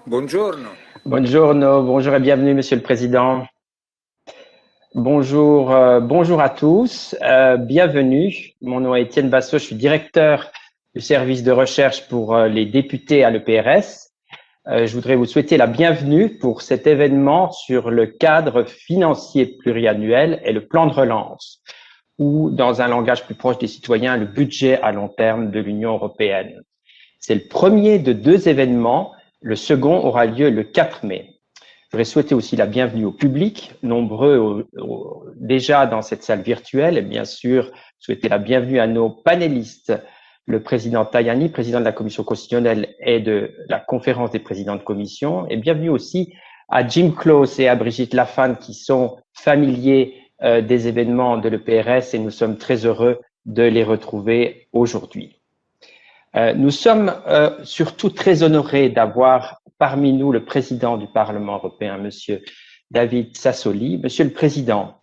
Buongiorno. Buongiorno, bonjour et bienvenue, Monsieur le Président. Bonjour, bonjour à tous, bienvenue. Mon nom est Étienne Bassot, je suis directeur du service de recherche pour les députés à l'EPRS. Je voudrais vous souhaiter la bienvenue pour cet événement sur le cadre financier pluriannuel et le plan de relance, ou dans un langage plus proche des citoyens, le budget à long terme de l'Union européenne. C'est le premier de deux événements. Le second aura lieu le 4 mai. Je voudrais souhaiter aussi la bienvenue au public, nombreux déjà dans cette salle virtuelle, et bien sûr souhaiter la bienvenue à nos panélistes, le président Tajani, président de la Commission constitutionnelle et de la conférence des présidents de commission, et bienvenue aussi à Jim Close et à Brigitte Lafane qui sont familiers des événements de l'EPRS et nous sommes très heureux de les retrouver aujourd'hui. Nous sommes surtout très honorés d'avoir parmi nous le président du Parlement européen, Monsieur David Sassoli. Monsieur le Président,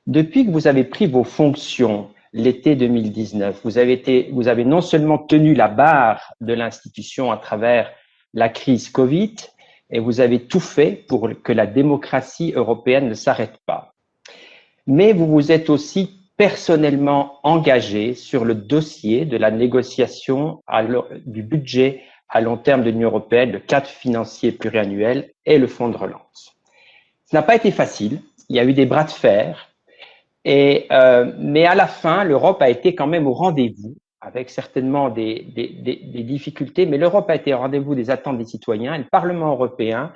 depuis que vous avez pris vos fonctions l'été 2019, vous avez non seulement tenu la barre de l'institution à travers la crise Covid, et vous avez tout fait pour que la démocratie européenne ne s'arrête pas. Mais vous vous êtes aussi personnellement engagé sur le dossier de la négociation du budget à long terme de l'Union européenne, le cadre financier pluriannuel et le fonds de relance. Ce n'a pas été facile, il y a eu des bras de fer, mais à la fin, l'Europe a été quand même au rendez-vous, avec certainement des difficultés, mais l'Europe a été au rendez-vous des attentes des citoyens et le Parlement européen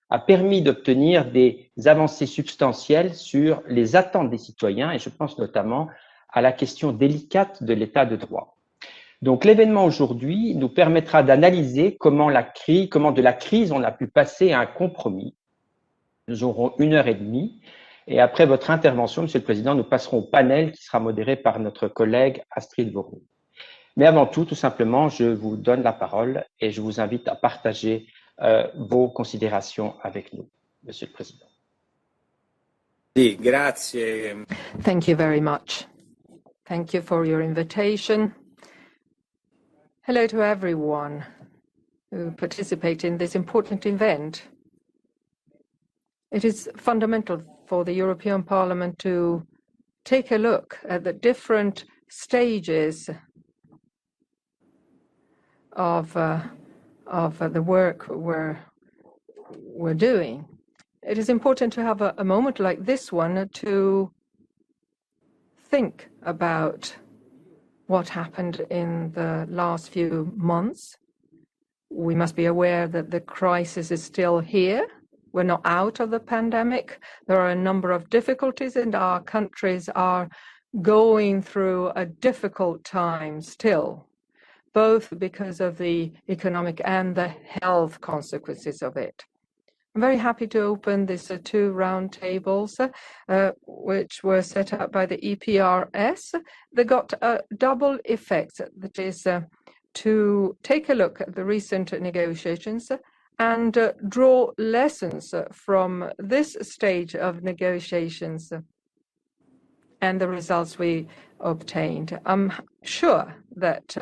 a permis d'obtenir des avancées substantielles sur les attentes des citoyens, et je pense notamment à la question délicate de l'état de droit. Donc l'événement aujourd'hui nous permettra d'analyser comment de la crise on a pu passer à un compromis. Nous aurons 1h30, et après votre intervention, Monsieur le Président, nous passerons au panel qui sera modéré par notre collègue Astrid Vorou. Mais avant tout simplement, je vous donne la parole et je vous invite à partager vos considérations avec nous, Monsieur le Président. Sì, grazie. Thank you very much. Thank you for your invitation. Hello to everyone who participate in this important event. It is fundamental for the European Parliament to take a look at the different stages of the work we're doing. It is important to have a moment like this one to think about what happened in the last few months. We must be aware that the crisis is still here. We're not out of the pandemic. There are a number of difficulties, and our countries are going through a difficult time still, both because of the economic and the health consequences of it. I'm very happy to open these two roundtables, which were set up by the EPRS. They got a double effect, that is to take a look at the recent negotiations and draw lessons from this stage of negotiations and the results we obtained. I'm sure that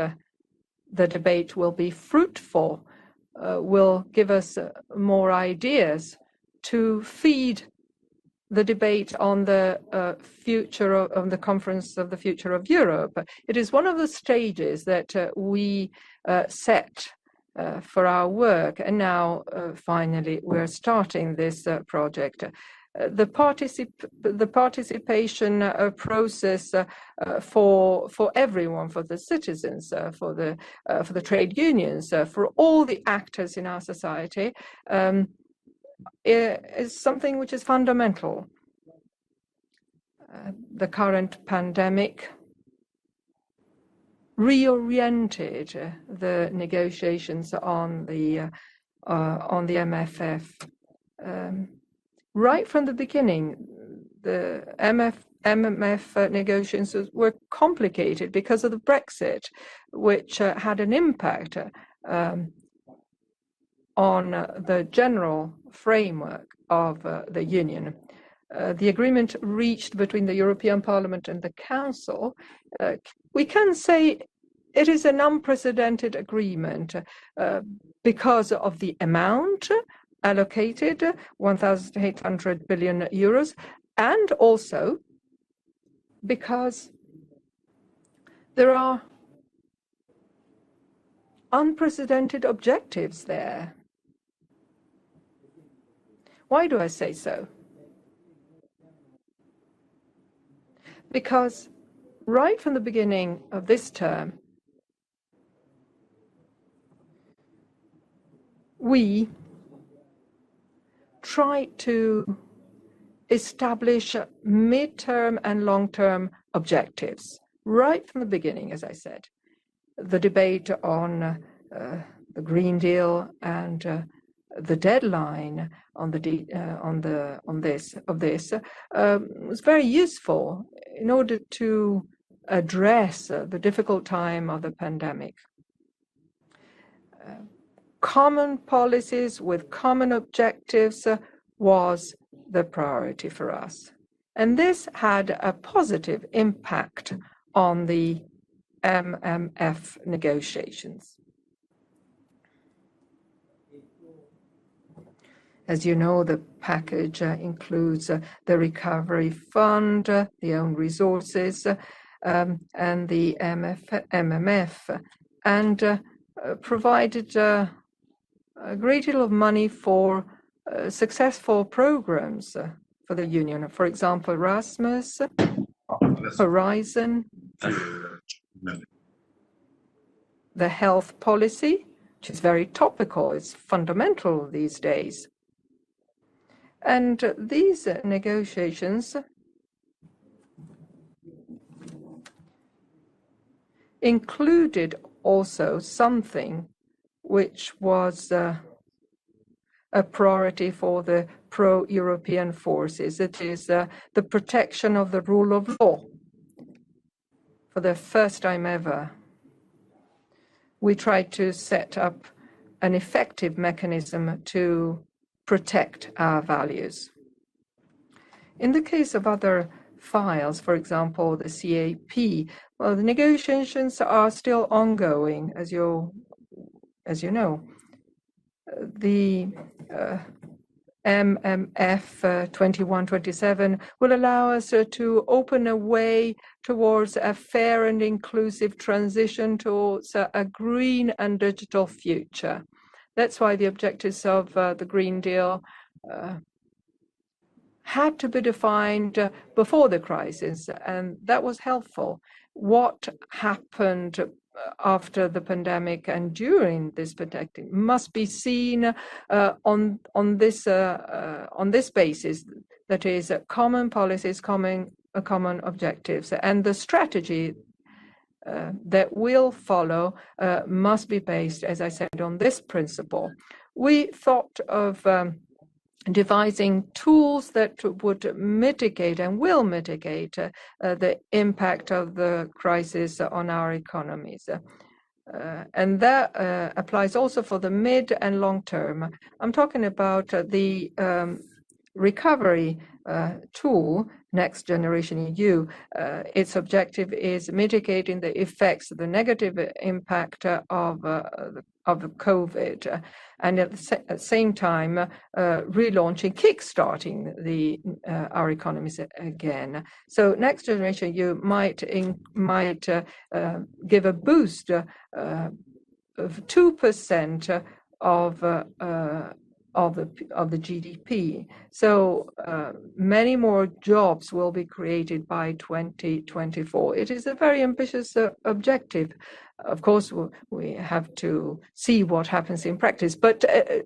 the debate will be fruitful, will give us more ideas to feed the debate on the future of the Conference of the Future of Europe. It is one of the stages that we set for our work, and now finally we're starting this project. The participation process for everyone, for the citizens, for the trade unions, for all the actors in our society, is something which is fundamental. The current pandemic reoriented the negotiations on the MFF. Right from the beginning, the MFF negotiations were complicated because of the Brexit, which had an impact on the general framework of the Union. The agreement reached between the European Parliament and the Council, we can say it is an unprecedented agreement because of the amount allocated, 1,800 billion euros, and also because there are unprecedented objectives there. Why do I say so? Because right from the beginning of this term, we try to establish mid-term and long-term objectives. Right from the beginning, as I said, the debate on the Green Deal and the deadline on this was very useful in order to address the difficult time of the pandemic. Common policies with common objectives was the priority for us. And this had a positive impact on the MMF negotiations. As you know, the package includes the recovery fund, the own resources, and the MMF, and provided a great deal of money for successful programs for the Union. For example, Erasmus, Horizon, the health policy, which is very topical, it's fundamental these days. And these negotiations included also something which was a priority for the pro-European forces. It is the protection of the rule of law. For the first time ever, we tried to set up an effective mechanism to protect our values. In the case of other files, for example, the CAP, well, the negotiations are still ongoing, as you know. The MMF 21-27 will allow us to open a way towards a fair and inclusive transition towards a green and digital future. That's why the objectives of the Green Deal had to be defined before the crisis, and that was helpful. What happened after the pandemic and during this pandemic must be seen on this basis, that is, common policies, common objectives, and the strategy that will follow must be based, as I said, on this principle. We thought of devising tools that would mitigate and will mitigate the impact of the crisis on our economies. And that applies also for the mid and long term. I'm talking about the recovery tool, Next Generation EU. Its objective is mitigating the effects, the negative impact of COVID, and at the same time relaunching, kickstarting our economies again. So Next Generation EU might give a boost of 2% of the GDP. So many more jobs will be created by 2024. It is a very ambitious objective. Of course, we have to see what happens in practice, but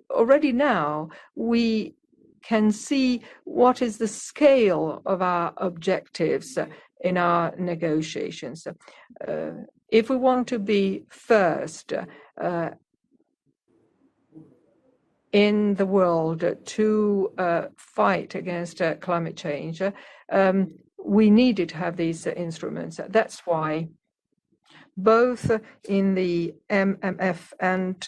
already now we can see what is the scale of our objectives in our negotiations. If we want to be first in the world to fight against climate change, we needed to have these instruments. That's why both in the MMF and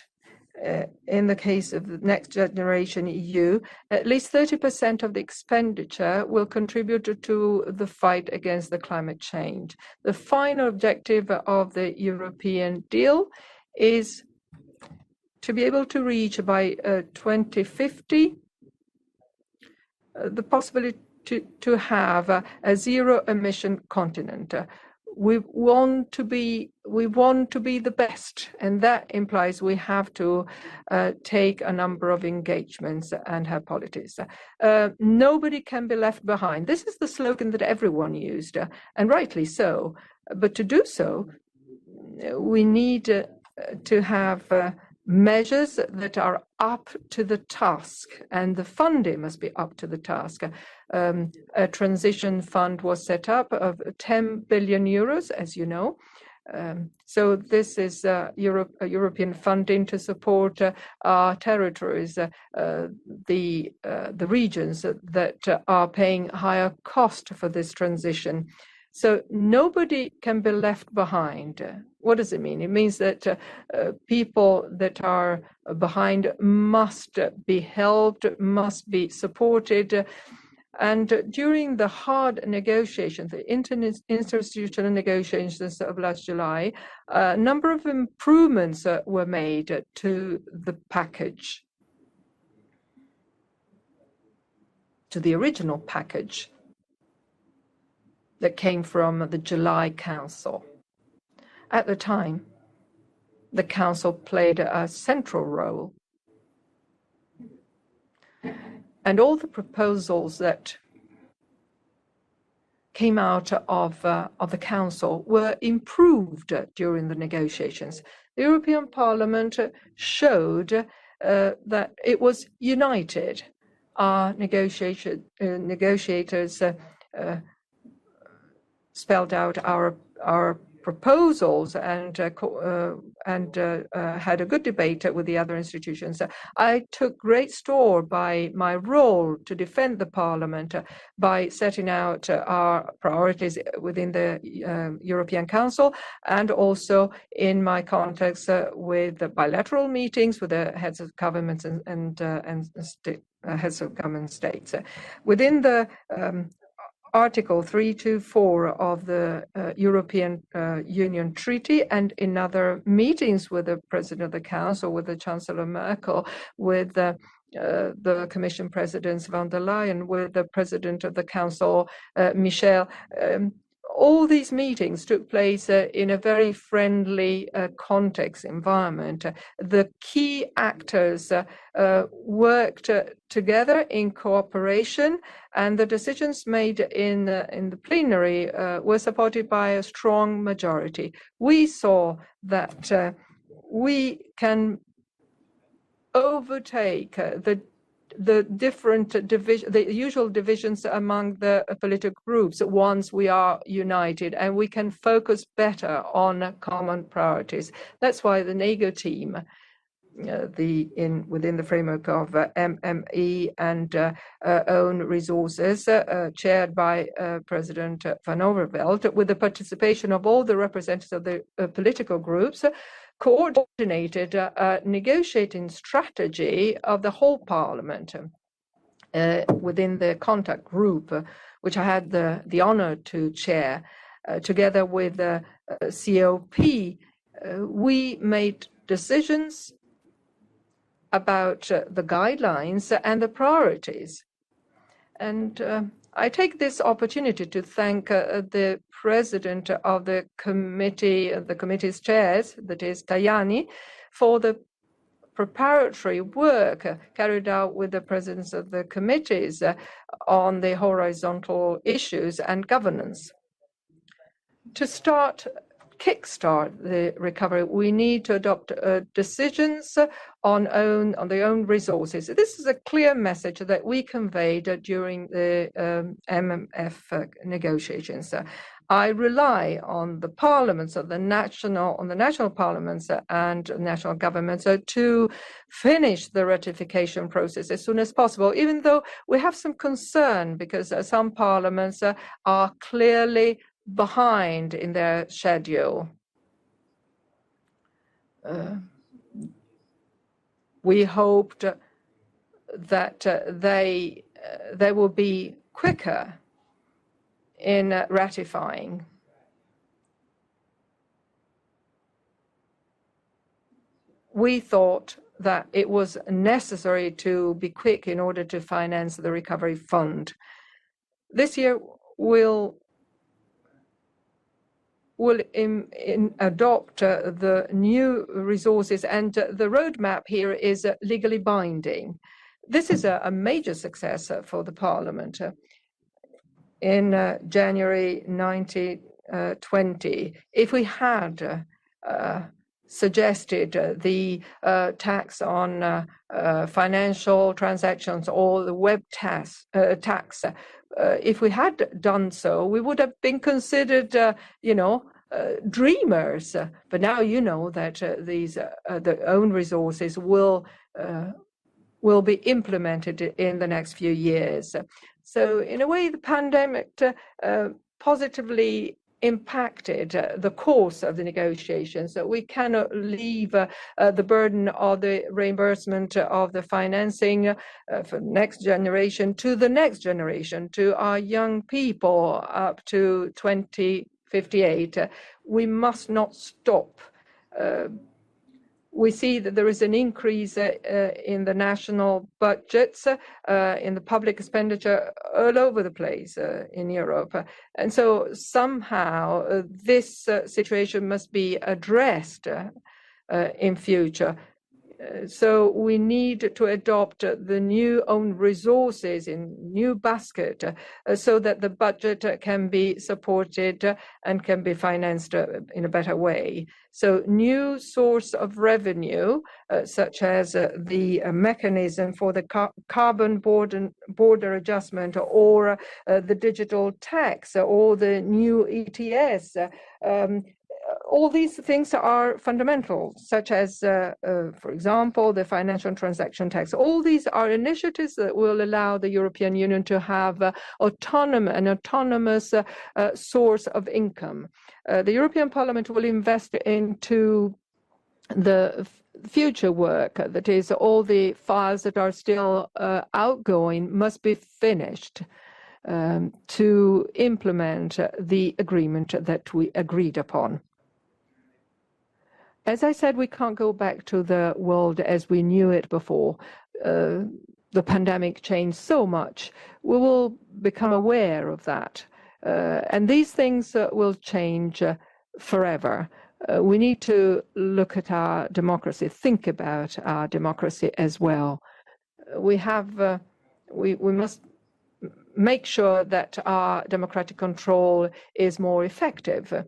in the case of the Next Generation EU, at least 30% of the expenditure will contribute to the fight against the climate change. The final objective of the European deal is to be able to reach by 2050 the possibility to have a zero-emission continent. We want to be the best, and that implies we have to take a number of engagements and have policies. Nobody can be left behind. This is the slogan that everyone used, and rightly so. But to do so, we need to have measures that are up to the task, and the funding must be up to the task. A transition fund was set up of 10 billion euros, as you know. So this is European funding to support our territories, the regions that are paying higher cost for this transition. So nobody can be left behind. What does it mean? It means that people that are behind must be helped, must be supported. And during the hard negotiations, the interinstitutional negotiations of last July, a number of improvements were made to the package, to the original package that came from the July Council. At the time, the Council played a central role. And all the proposals that came out of the Council were improved during the negotiations. The European Parliament showed that it was united. Our negotiators spelled out our proposals and had a good debate with the other institutions. I took great store by my role to defend the Parliament by setting out our priorities within the European Council, and also in my contacts with the bilateral meetings with the heads of governments and heads of government states. Within the Article 324 of the European Union Treaty, and in other meetings with the President of the Council, with the Chancellor Merkel, with the Commission Presidents von der Leyen, with the President of the Council, Michel. All these meetings took place in a very friendly context environment. The key actors worked together in cooperation, and the decisions made in the plenary were supported by a strong majority. We saw that we can overtake the different the usual divisions among the political groups once we are united, and we can focus better on common priorities. That's why the NGEU team, within the framework of MME and own resources, chaired by President Van Overveld, with the participation of all the representatives of the political groups, coordinated a negotiating strategy of the whole Parliament within the contact group, which I had the honor to chair, together with the COP. We made decisions about the guidelines and the priorities. And I take this opportunity to thank the president of the committee, the committee's chairs, that is Tajani, for the preparatory work carried out with the presidents of the committees on the horizontal issues and governance. To kickstart the recovery, we need to adopt decisions on the own resources. This is a clear message that we conveyed during the MFF negotiations. I rely on the parliaments of the national parliaments and national governments to finish the ratification process as soon as possible, even though we have some concern because some parliaments are clearly behind in their schedule. We hoped that they will be quicker in ratifying. We thought that it was necessary to be quick in order to finance the recovery fund. This year we'll adopt the new resources, and the roadmap here is legally binding. This is a major success for the Parliament. In January 2020, if we had suggested the tax on financial transactions or the web tax, if we had done so, we would have been considered, dreamers. But now you know that these the own resources will be implemented in the next few years. So in a way, the pandemic positively impacted the course of the negotiations. So we cannot leave the burden of the reimbursement of the financing for next generation to the next generation, to our young people up to 2058. We must not stop. We see that there is an increase in the national budgets, in the public expenditure all over the place in Europe. And so somehow this situation must be addressed in future. So we need to adopt the new own resources in new basket so that the budget can be supported and can be financed in a better way. So new source of revenue, such as the mechanism for the carbon border adjustment, or the digital tax, or the new ETS, all these things are fundamental, such as, for example, the financial transaction tax. All these are initiatives that will allow the European Union to have an autonomous source of income. The European Parliament will invest into the future work, that is, all the files that are still outgoing must be finished to implement the agreement that we agreed upon. As I said, we can't go back to the world as we knew it before. The pandemic changed so much. We will become aware of that. And these things will change forever. We need to look at our democracy, think about our democracy as well. We must make sure that our democratic control is more effective.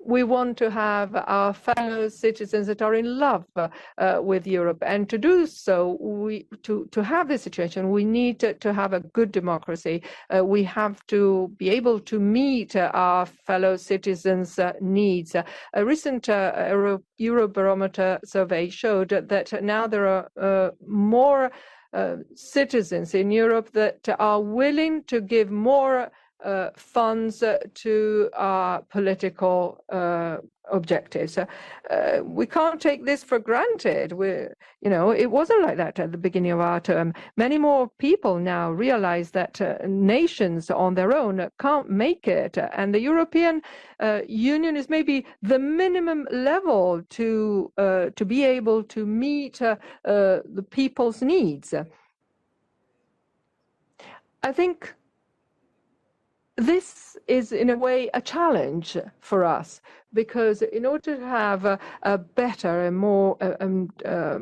We want to have our fellow citizens that are in love with Europe, and to do so, to have this situation, we need to have a good democracy. We have to be able to meet our fellow citizens' needs. A recent Eurobarometer survey showed that now there are more citizens in Europe that are willing to give more funds to our political objectives. We can't take this for granted. It wasn't like that at the beginning of our term. Many more people now realize that nations on their own can't make it, and the European Union is maybe the minimum level to be able to meet the people's needs. I think this is, in a way, a challenge for us, because in order to have a better and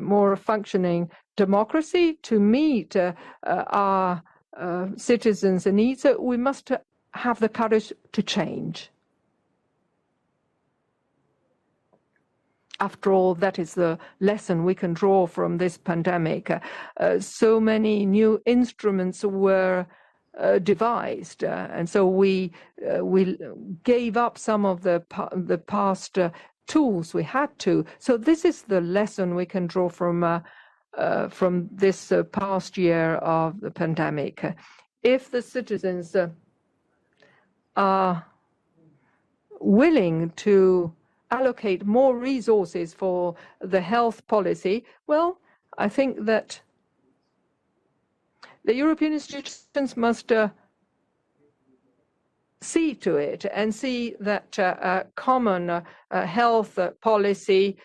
more functioning democracy, to meet our citizens' needs, we must have the courage to change. After all, that is the lesson we can draw from this pandemic. So many new instruments were devised, and so we gave up some of the past tools we had to. So this is the lesson we can draw from this past year of the pandemic. If the citizens are willing to allocate more resources for the health policy, well, I think that the European institutions must see to it and see that a common health policy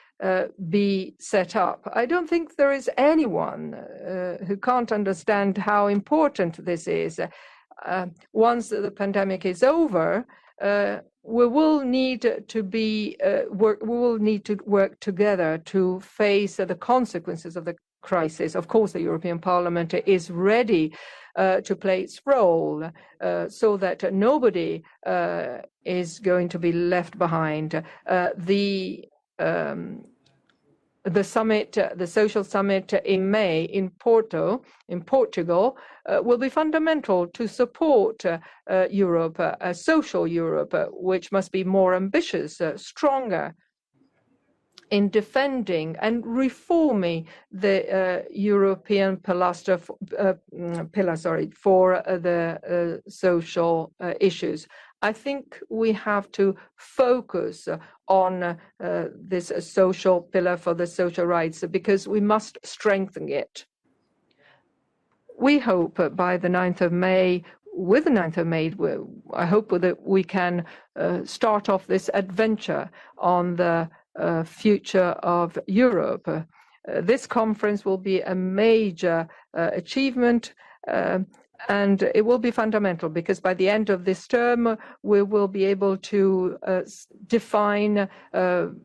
be set up. I don't think there is anyone who can't understand how important this is. Once the pandemic is over, we will need to work together to face the consequences of the crisis. Of course, the European Parliament is ready to play its role so that nobody is going to be left behind. The summit, the social summit in May in Porto, in Portugal, will be fundamental to support Europe, a social Europe, which must be more ambitious, stronger in defending and reforming the European pillar for the social issues. I think we have to focus on this social pillar for the social rights because we must strengthen it. We hope by the 9th of May, with the 9th of May, I hope that we can start off this adventure on the future of Europe. This conference will be a major achievement and it will be fundamental because by the end of this term, we will be able to define the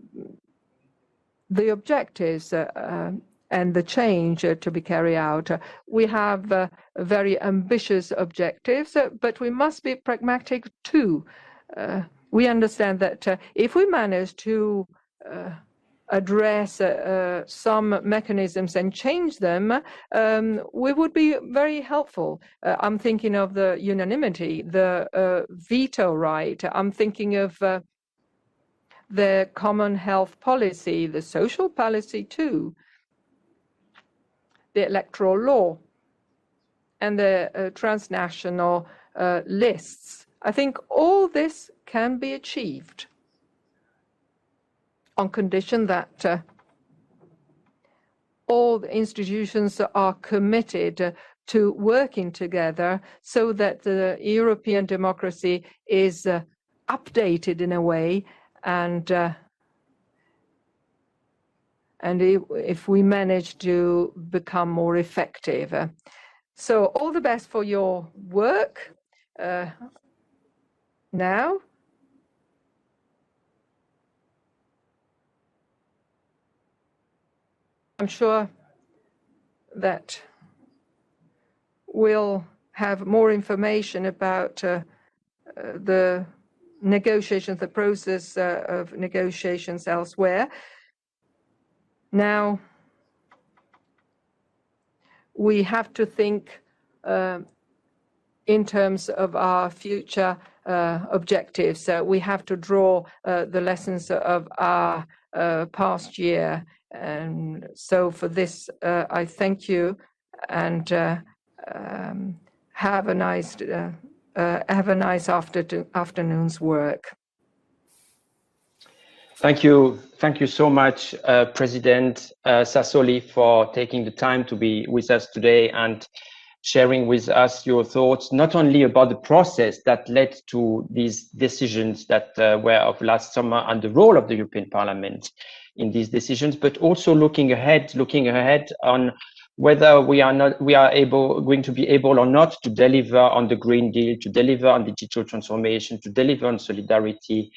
objectives and the change to be carried out. We have very ambitious objectives, but we must be pragmatic too. We understand that if we manage to address some mechanisms and change them, we would be very helpful. I'm thinking of the unanimity, the veto right. I'm thinking of the common health policy, the social policy too, the electoral law, and the transnational lists. I think all this can be achieved on condition that all the institutions are committed to working together so that the European democracy is updated in a way and if we manage to become more effective. So all the best for your work now. I'm sure that we'll have more information about the negotiations, the process of negotiations elsewhere. Now, we have to think in terms of our future objectives. We have to draw the lessons of our past year. And so for this, I thank you and have a nice afternoon's work. Thank you so much, President Sassoli, for taking the time to be with us today and sharing with us your thoughts, not only about the process that led to these decisions that were of last summer and the role of the European Parliament in these decisions, but also looking ahead on whether we are going to be able or not to deliver on the Green Deal, to deliver on digital transformation, to deliver on solidarity.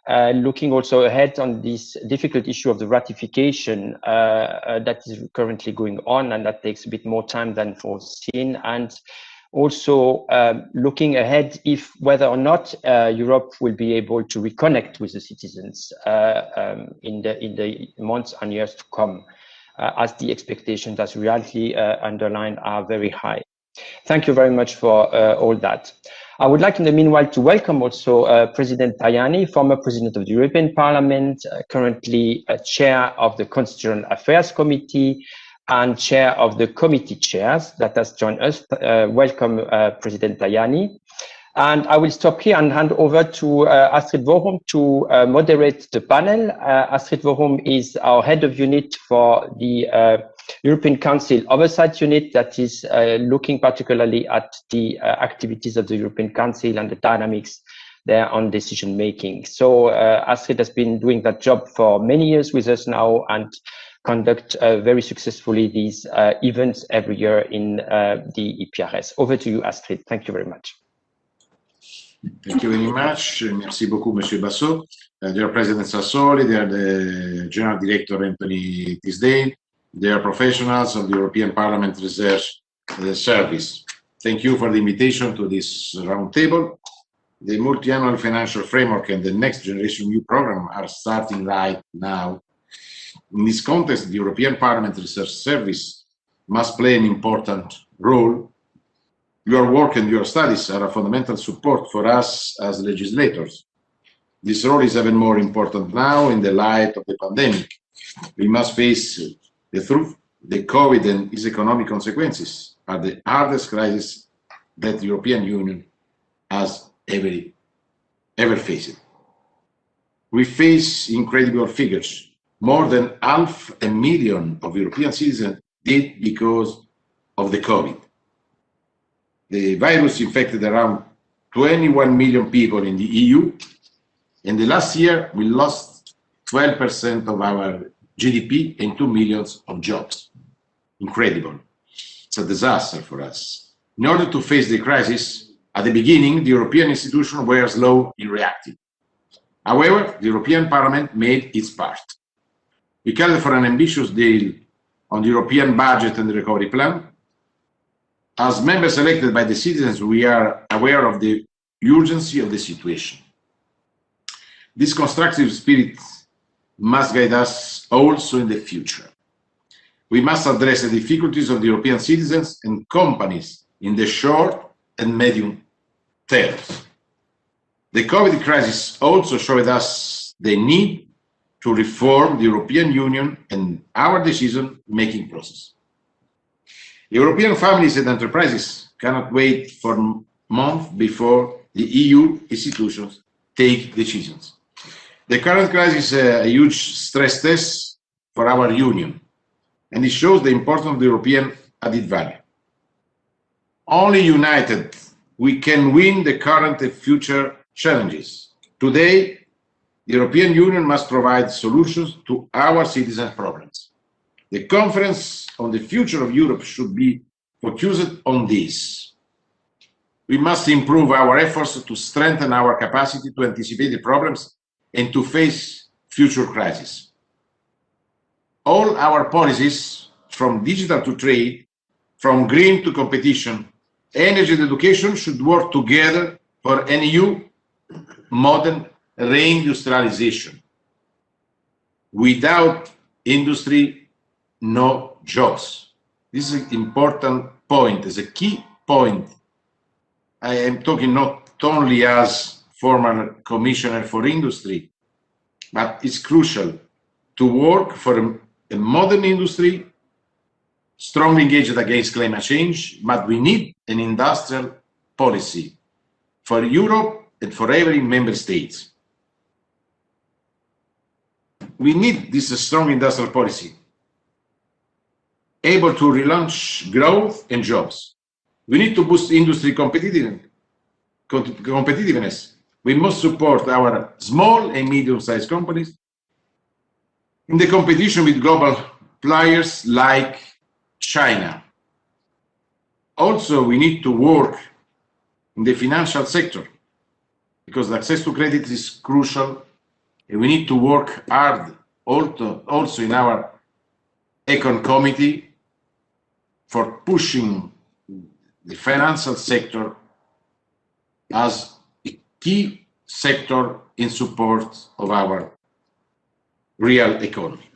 Looking also ahead on this difficult issue of the ratification that is currently going on and that takes a bit more time than foreseen, and also looking ahead whether or not Europe will be able to reconnect with the citizens in the months and years to come, as the expectations, as reality underlined, are very high. Thank you very much for all that. I would like in the meanwhile to welcome also President Tajani, former President of the European Parliament, currently Chair of the Constitutional Affairs Committee and Chair of the Committee Chairs that has joined us. Welcome, President Tajani. And I will stop here and hand over to Astrid Worum to moderate the panel. Astrid Worum is our head of unit for the European Council Oversight Unit that is looking particularly at the activities of the European Council and the dynamics there on decision making. So Astrid has been doing that job for many years with us now and conduct very successfully these events every year in the EPRS. Over to you, Astrid. Thank you very much. Thank you very much. Merci beaucoup, Monsieur Basso. Dear President Sassoli, dear the General Director Anthony Tajani, dear professionals of the European Parliament Research Service. Thank you for the invitation to this roundtable. The Multiannual Financial Framework and the Next Generation EU program are starting right now. In this context, the European Parliament Research Service must play an important role. Your work and your studies are a fundamental support for us as legislators. This role is even more important now in the light of the pandemic. We must face the truth. The COVID and its economic consequences are the hardest crisis that the European Union has ever faced. We face incredible figures. More than 500,000 of European citizens died because of the COVID. The virus infected around 21 million people in the EU. In the last year, we lost 12% of our GDP and 2 million of jobs. Incredible. It's a disaster for us. In order to face the crisis, at the beginning, the European institutions were slow in reacting. However, the European Parliament made its part. We called for an ambitious deal on the European budget and the recovery plan. As members elected by the citizens, we are aware of the urgency of the situation. This constructive spirit must guide us also in the future. We must address the difficulties of the European citizens and companies in the short and medium terms. The COVID crisis also showed us the need to reform the European Union and our decision-making process. European families and enterprises cannot wait for months before the EU institutions take decisions. The current crisis is a huge stress test for our Union, and it shows the importance of the European added value. Only united, we can win the current and future challenges. Today, the European Union must provide solutions to our citizens' problems. The conference on the future of Europe should be focused on this. We must improve our efforts to strengthen our capacity to anticipate the problems and to face future crises. All our policies, from digital to trade, from green to competition, energy and education, should work together for an EU modern reindustrialization. Without industry, no jobs. This is an important point, it's a key point. I am talking not only as former Commissioner for Industry, but it's crucial to work for a modern industry, strongly engaged against climate change, but we need an industrial policy for Europe and for every member state. We need this strong industrial policy, able to relaunch growth and jobs. We need to boost industry competitiveness. We must support our small and medium-sized companies in the competition with global players like China. Also, we need to work in the financial sector because access to credit is crucial, and we need to work hard also in our Econ Committee for pushing the financial sector as a key sector in support of our real economy.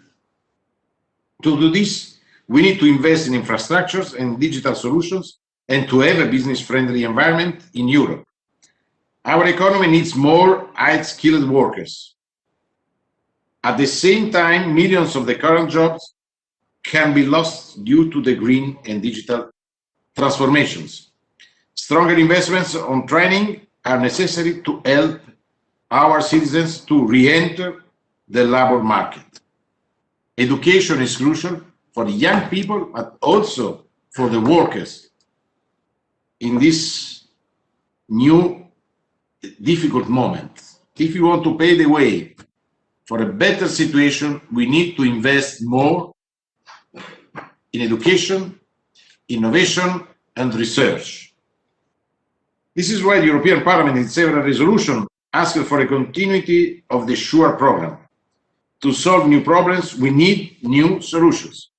To do this, we need to invest in infrastructures and digital solutions and to have a business-friendly environment in Europe. Our economy needs more high-skilled workers. At the same time, millions of the current jobs can be lost due to the green and digital transformations. Stronger investments on training are necessary to help our citizens to re-enter the labor market. Education is crucial for the young people, but also for the workers in this new difficult moment. If we want to pave the way for a better situation, we need to invest more in education, innovation, and research. This is why the European Parliament in several resolutions asked for a continuity of the SURE program. To solve new problems, we need new solutions.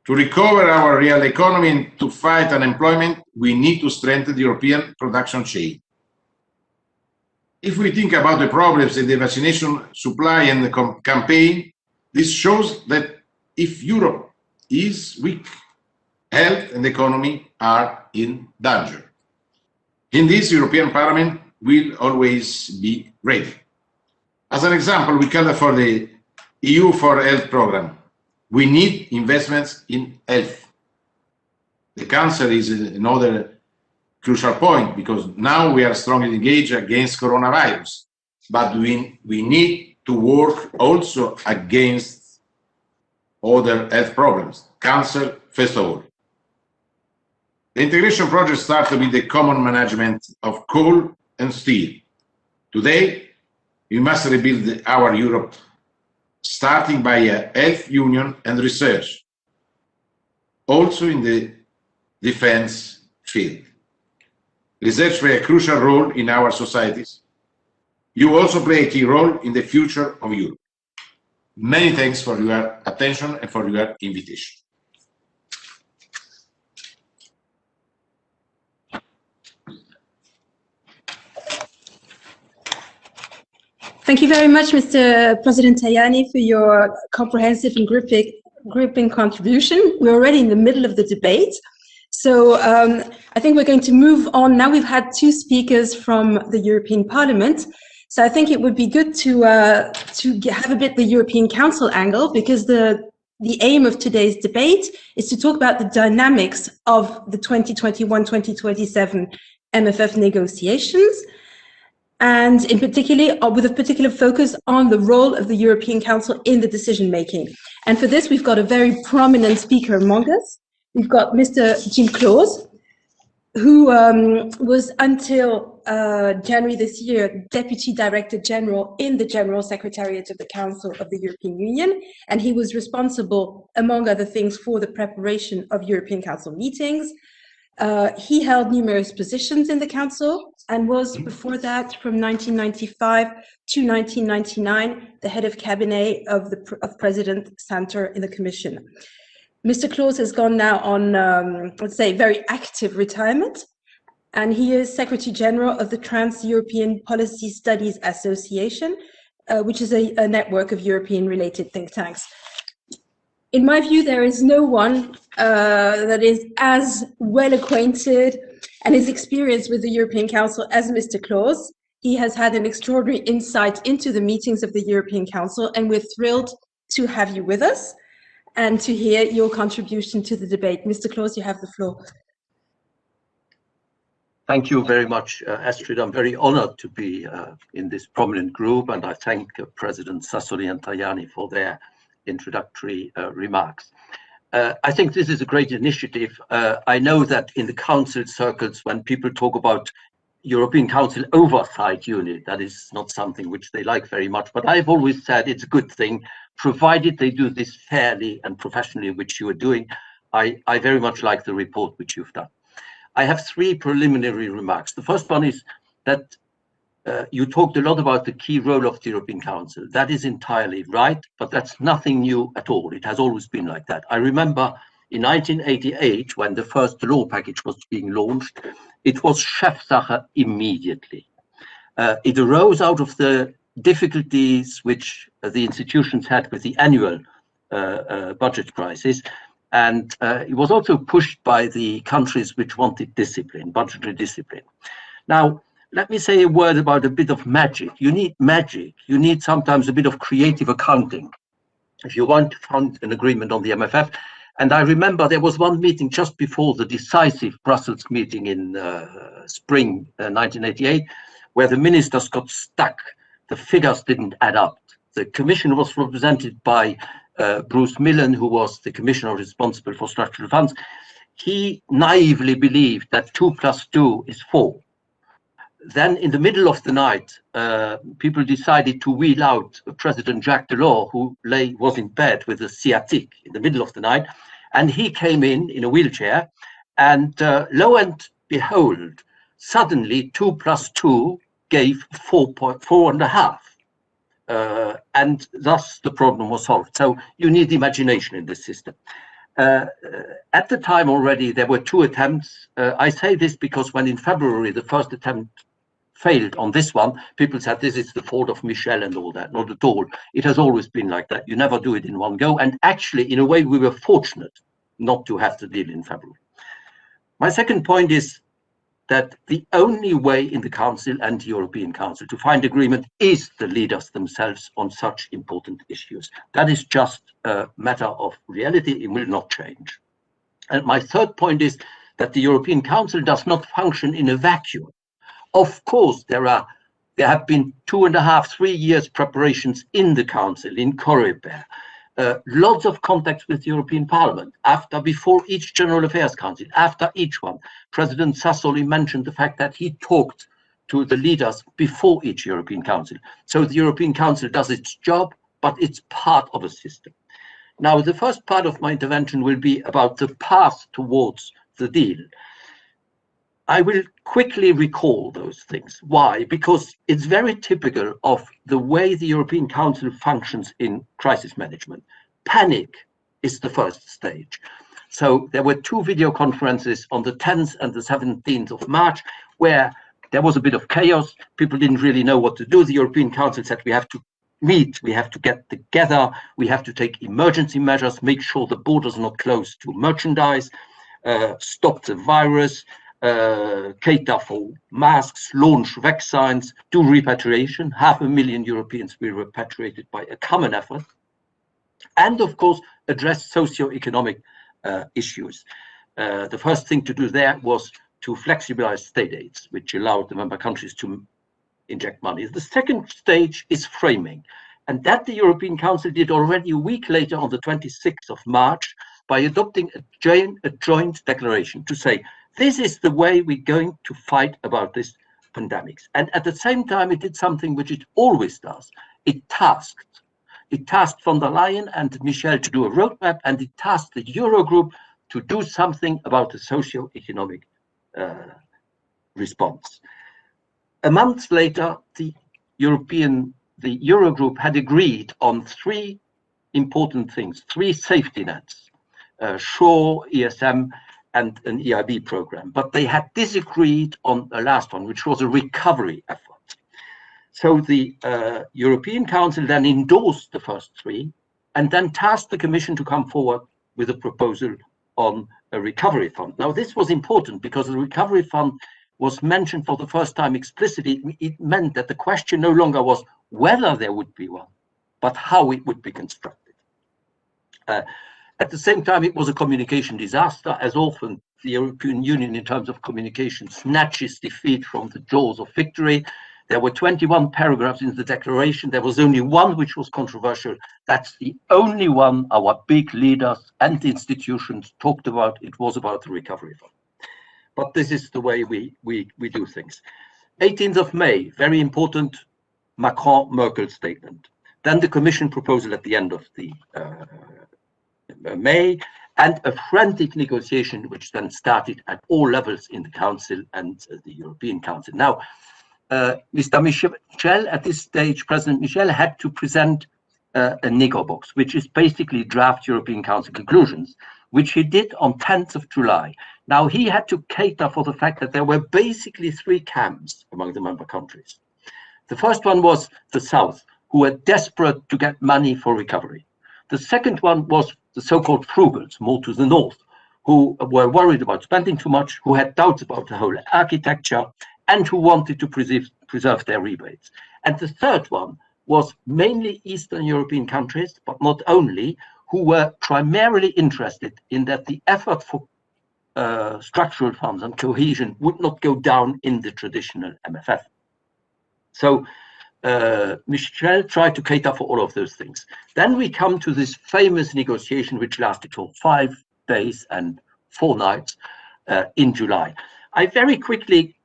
To recover our real economy and to fight unemployment, we need to strengthen the European production chain. If we think about the problems in the vaccination supply and the campaign, this shows that if Europe is weak, health and economy are in danger. In this, European Parliament will always be ready. As an example, we call for the EU for Health program. We need investments in health. The cancer is another crucial point because now we are strongly engaged against coronavirus, but we need to work also against other health problems, cancer first of all. The integration project started with the common management of coal and steel. Today, we must rebuild our Europe, starting by a health union and research, also in the defense field. Research plays a crucial role in our societies. You also play a key role in the future of Europe. Many thanks for your attention and for your invitation. Thank you very much, Mr. President Tajani, for your comprehensive and gripping contribution. We're already in the middle of the debate. So I think we're going to move on. Now we've had two speakers from the European Parliament. So I think it would be good to have a bit the European Council angle, because the aim of today's debate is to talk about the dynamics of the 2021-2027 MFF negotiations, and in particular, with a particular focus on the role of the European Council in the decision-making. And for this, we've got a very prominent speaker among us. We've got Mr. Jim Claus, who was until January this year, Deputy Director General in the General Secretariat of the Council of the European Union. And he was responsible, among other things, for the preparation of European Council meetings. He held numerous positions in the Council and was, before that, from 1995 to 1999, the head of cabinet of President Santer in the Commission. Mr. Claus has gone now on, let's say, very active retirement, and he is Secretary General of the Trans-European Policy Studies Association, which is a network of European-related think tanks. In my view, there is no one that is as well acquainted and is experienced with the European Council as Mr. Claus. He has had an extraordinary insight into the meetings of the European Council, and we're thrilled to have you with us and to hear your contribution to the debate. Mr. Claus, you have the floor. Thank you very much, Astrid. I'm very honored to be in this prominent group, and I thank President Sassoli and Tajani for their introductory remarks. I think this is a great initiative. I know that in the Council circles, when people talk about European Council Oversight Unit, that is not something which they like very much, but I've always said it's a good thing, provided they do this fairly and professionally, which you are doing. I very much like the report which you've done. I have three preliminary remarks. The first one is that you talked a lot about the key role of the European Council. That is entirely right, but that's nothing new at all. It has always been like that. I remember in 1988, when the first law package was being launched, it was Chefsache immediately. It arose out of the difficulties which the institutions had with the annual budget crisis. And it was also pushed by the countries which wanted discipline, budgetary discipline. Now, let me say a word about a bit of magic. You need magic. You need sometimes a bit of creative accounting. If you want to find an agreement on the MFF, And I remember there was one meeting just before the decisive Brussels meeting in spring 1988, where the ministers got stuck. The figures didn't add up. The Commission was represented by Bruce Millen, who was the Commissioner responsible for structural funds. He naively believed that 2 + 2 is 4. Then in the middle of the night, people decided to wheel out President Jacques Delors, who was in bed with a sciatique in the middle of the night. And he came in a wheelchair, and lo and behold, suddenly 2 + 2 gave 4.5. And thus the problem was solved. So you need imagination in this system. At the time already, there were 2 attempts. I say this because when in February, the first attempt failed on this one, people said this is the fault of Michel and all that. Not at all. It has always been like that. You never do it in one go. And actually, in a way, we were fortunate not to have the deal in February. My second point is that the only way in the Council and the European Council to find agreement is the leaders themselves on such important issues. That is just a matter of reality. It will not change. And my third point is that the European Council does not function in a vacuum. Of course, there have been 2.5, 3 years preparations in the Council, in Coreper, lots of contacts with the European Parliament, before each General Affairs Council, after each one. President Sassoli mentioned the fact that he talked to the leaders before each European Council. So the European Council does its job, but it's part of a system. Now, the first part of my intervention will be about the path towards the deal. I will quickly recall those things. Why? Because it's very typical of the way the European Council functions in crisis management. Panic is the first stage. So there were 2 video conferences on the 10th and the 17th of March, where there was a bit of chaos. People didn't really know what to do. The European Council said we have to meet, we have to get together, we have to take emergency measures, make sure the borders are not closed to merchandise, stop the virus, cater for masks, launch vaccines, do repatriation. 500,000 Europeans were repatriated by a common effort. And of course, address socio-economic issues. The first thing to do there was to flexibilize state aids, which allowed the member countries to inject money. The second stage is framing. And that the European Council did already a week later on the 26th of March by adopting a joint declaration to say, this is the way we're going to fight about this pandemic. And at the same time, it did something which it always does. It tasked von der Leyen and Michel to do a roadmap, and it tasked the Eurogroup to do something about the socio-economic response. A month later, the Eurogroup had agreed on 3 important things, 3 safety nets, SURE, ESM, and an EIB program, but they had disagreed on the last one, which was a recovery effort. So the European Council then endorsed the first 3 and then tasked the Commission to come forward with a proposal on a recovery fund. Now, this was important because the recovery fund was mentioned for the first time explicitly. It meant that the question no longer was whether there would be one, but how it would be constructed. At the same time, it was a communication disaster. As often, the European Union, in terms of communication, snatches defeat from the jaws of victory. There were 21 paragraphs in the declaration. There was only one which was controversial. That's the only one our big leaders and institutions talked about. It was about the recovery fund. But this is the way we do things. 18th of May, very important Macron-Merkel statement. Then the Commission proposal at the end of the May, and a frantic negotiation which then started at all levels in the Council and the European Council. Now, Mr. Michel, at this stage, President Michel had to present a nego box, which is basically draft European Council conclusions, which he did on 10th of July. Now, he had to cater for the fact that there were basically 3 camps among the member countries. The first one was the South, who were desperate to get money for recovery. The second one was the so-called frugals, more to the north, who were worried about spending too much, who had doubts about the whole architecture, and who wanted to preserve their rebates. And the third one was mainly Eastern European countries, but not only, who were primarily interested in that the effort for structural funds and cohesion would not go down in the traditional MFF. So Michel tried to cater for all of those things. Then we come to this famous negotiation, which lasted for 5 days and 4 nights in July. I very quickly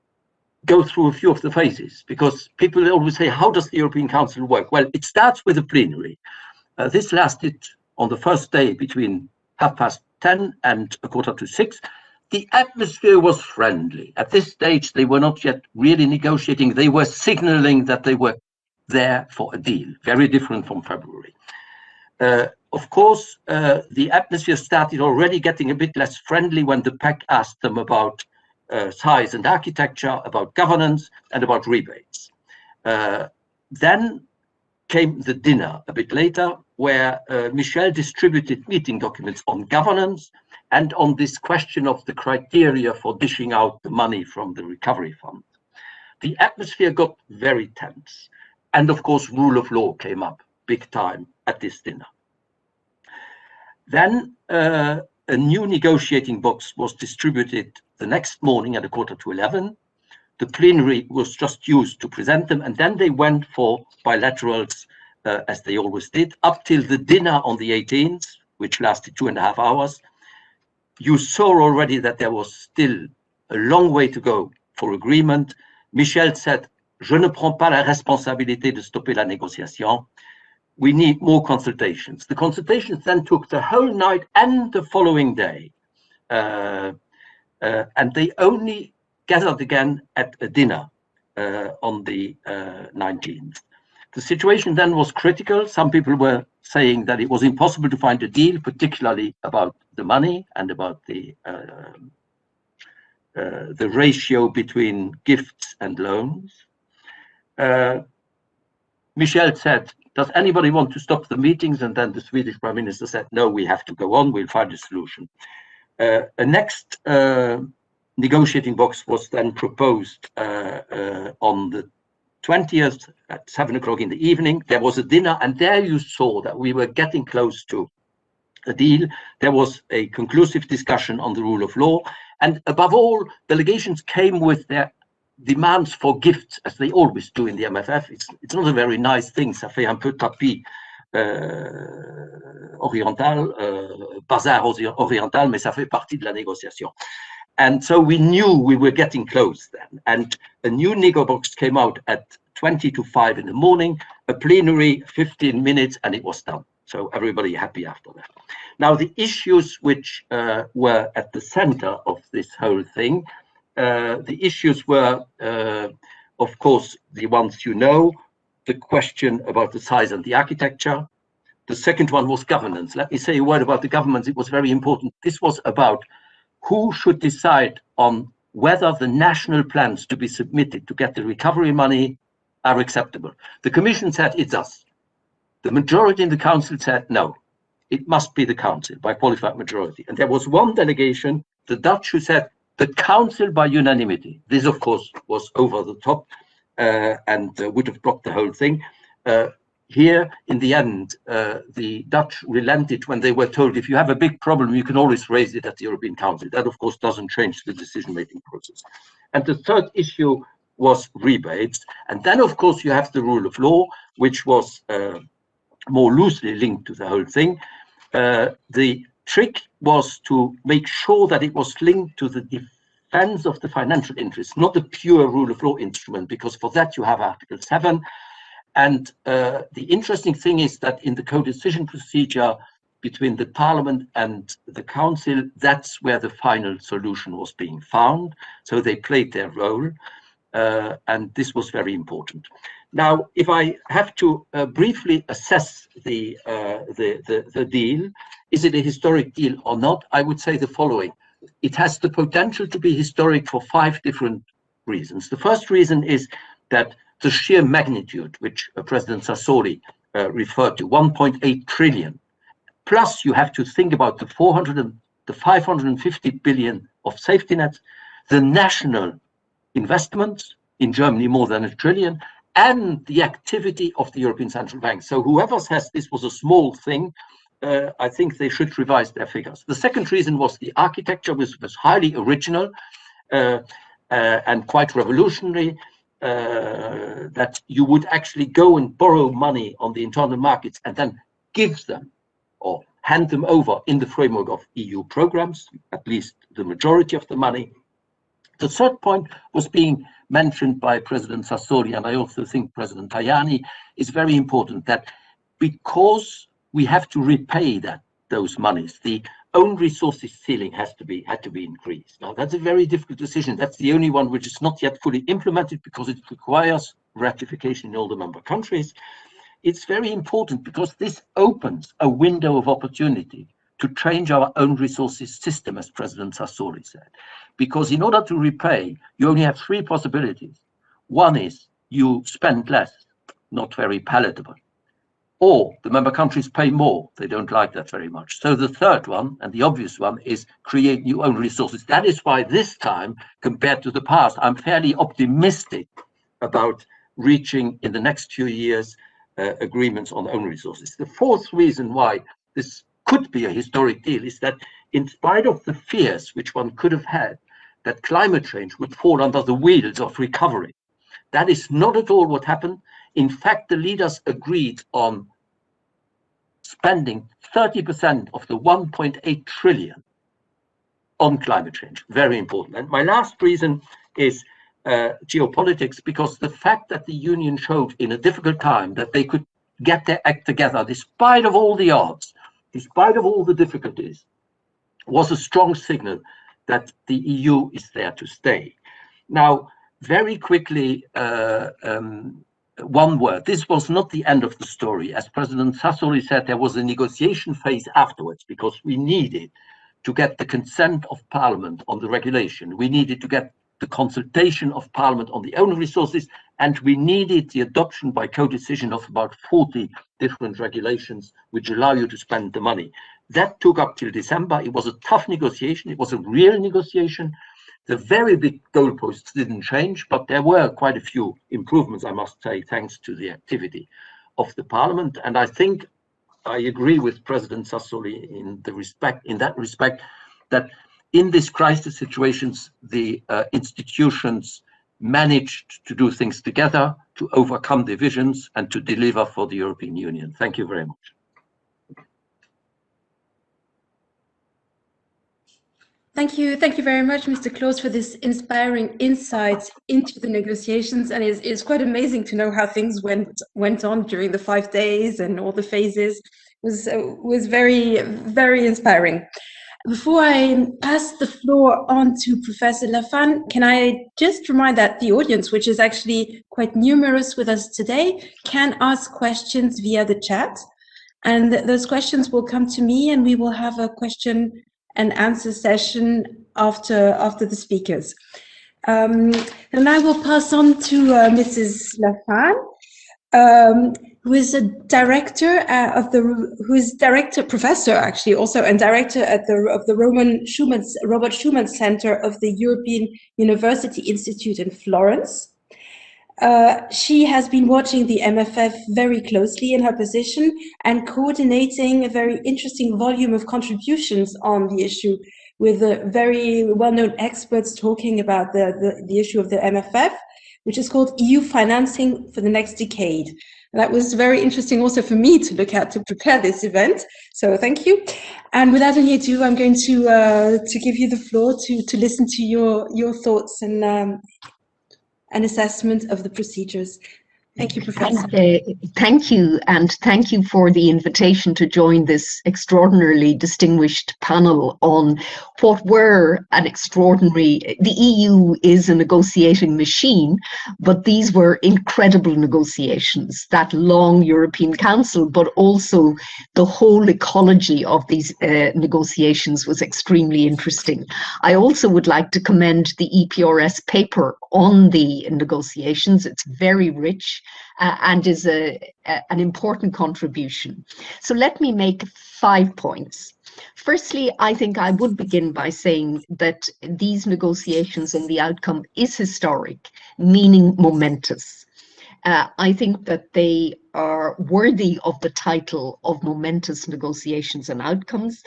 go through a few of the phases, because people always say, how does the European Council work? Well, it starts with a plenary. This lasted on the first day between 10:30 and 6:15. The atmosphere was friendly. At this stage, they were not yet really negotiating. They were signaling that they were there for a deal, very different from February. Of course, the atmosphere started already getting a bit less friendly when the PAC asked them about size and architecture, about governance, and about rebates. Then came the dinner a bit later, where Michel distributed meeting documents on governance and on this question of the criteria for dishing out the money from the recovery fund. The atmosphere got very tense. And of course, rule of law came up big time at this dinner. Then a new negotiating box was distributed the next morning at 11:15. The plenary was just used to present them, and then they went for bilaterals, as they always did, up till the dinner on the 18th, which lasted 2.5 hours. You saw already that there was still a long way to go for agreement. Michel said, "Je ne prends pas la responsabilité de stopper la négociation. We need more consultations." The consultations then took the whole night and the following day. And they only gathered again at a dinner on the 19th. The situation then was critical. Some people were saying that it was impossible to find a deal, particularly about the money and about the ratio between gifts and loans. Michel said, "Does anybody want to stop the meetings?" And then the Swedish Prime Minister said, "No, we have to go on. We'll find a solution." A next negotiating box was then proposed on the 20th at 7 o'clock in the evening. There was a dinner, and there you saw that we were getting close to a deal. There was a conclusive discussion on the rule of law, and above all, delegations came with their demands for gifts, as they always do in the MFF. It's not a very nice thing. Ça fait un peu tapis oriental, bazar oriental, mais ça fait partie de la négociation. And so we knew we were getting close then. And a new nego box came out at 4:50 in the morning, a plenary, 15 minutes, and it was done. So everybody happy after that. Now, the issues which were at the center of this whole thing, the issues were, of course, the ones you know, the question about the size and the architecture. The second one was governance. Let me say a word about the governance. It was very important. This was about who should decide on whether the national plans to be submitted to get the recovery money are acceptable. The Commission said it's us. The majority in the Council said no, it must be the Council by qualified majority. And there was one delegation, the Dutch, who said the Council by unanimity. This, of course, was over the top and would have blocked the whole thing. Here, in the end, the Dutch relented when they were told, if you have a big problem, you can always raise it at the European Council. That, of course, doesn't change the decision-making process. And the third issue was rebates. And then, of course, you have the rule of law, which was more loosely linked to the whole thing. The trick was to make sure that it was linked to the defense of the financial interests, not a pure rule of law instrument, because for that you have Article 7. And the interesting thing is that in the co-decision procedure between the Parliament and the Council, that's where the final solution was being found. So they played their role, and this was very important. Now, if I have to briefly assess the deal, is it a historic deal or not? I would say the following. It has the potential to be historic for 5 different reasons. The first reason is that the sheer magnitude, which President Sassoli referred to, 1.8 trillion, plus you have to think about the 550 billion of safety nets, the national investments, in Germany more than 1 trillion, and the activity of the European Central Bank. So whoever says this was a small thing I think they should revise their figures. The second reason was the architecture, which was highly original and quite revolutionary, that you would actually go and borrow money on the internal markets and then give them or hand them over in the framework of EU programs, at least the majority of the money. The third point was being mentioned by President Sassoli, and I also think President Tajani, is very important, that because we have to repay those monies, the own resources ceiling had to be increased. Now, that's a very difficult decision. That's the only one which is not yet fully implemented because it requires ratification in all the member countries. It's very important because this opens a window of opportunity to change our own resources system, as President Sassoli said. Because in order to repay, you only have three possibilities. One is you spend less, not very palatable. Or the member countries pay more. They don't like that very much. So the third one, and the obvious one, is create new own resources. That is why this time, compared to the past, I'm fairly optimistic about reaching in the next few years agreements on own resources. The fourth reason why this could be a historic deal is that in spite of the fears which one could have had that climate change would fall under the wheels of recovery, that is not at all what happened. In fact, the leaders agreed on spending 30% of the 1.8 trillion on climate change. Very important. And my last reason is geopolitics, because the fact that the Union showed in a difficult time that they could get their act together, despite of all the odds, despite of all the difficulties, was a strong signal that the EU is there to stay. Now, very quickly, one word. This was not the end of the story. As President Sassoli said, there was a negotiation phase afterwards because we needed to get the consent of Parliament on the regulation. We needed to get the consultation of Parliament on the own resources, and we needed the adoption by co-decision of about 40 different regulations which allow you to spend the money. That took up till December. It was a tough negotiation. It was a real negotiation. The very big goalposts didn't change, but there were quite a few improvements, I must say, thanks to the activity of the Parliament. And I think I agree with President Sassoli in that respect, that in these crisis situations, the institutions managed to do things together, to overcome divisions, and to deliver for the European Union. Thank you very much. Thank you very much, Mr. Claus, for this inspiring insight into the negotiations. And it's quite amazing to know how things went on during the 5 days and all the phases. It was very, very inspiring. Before I pass the floor on to Professor Lafan, can I just remind that the audience, which is actually quite numerous with us today, can ask questions via the chat. And those questions will come to me, and we will have a question and answer session after the speakers. And I will pass on to Mrs. Lafan, who is a director professor actually also, and director at the Robert Schuman Center of the European University Institute in Florence. She has been watching the MFF very closely in her position and coordinating a very interesting volume of contributions on the issue, with very well-known experts talking about the issue of the MFF, which is called EU Financing for the Next Decade. And that was very interesting also for me to look at to prepare this event. So thank you. And without any ado, I'm going to give you the floor to listen to your thoughts and an assessment of the procedures. Thank you, Professor. Thank you, and thank you for the invitation to join this extraordinarily distinguished panel on what were an extraordinary, the EU is a negotiating machine, but these were incredible negotiations. That long European Council, but also the whole ecology of these negotiations was extremely interesting. I also would like to commend the EPRS paper on the negotiations. It's very rich and is an important contribution. So let me make 5 points. Firstly, I think I would begin by saying that these negotiations and the outcome is historic, meaning momentous. I think that they are worthy of the title of momentous negotiations and outcomes.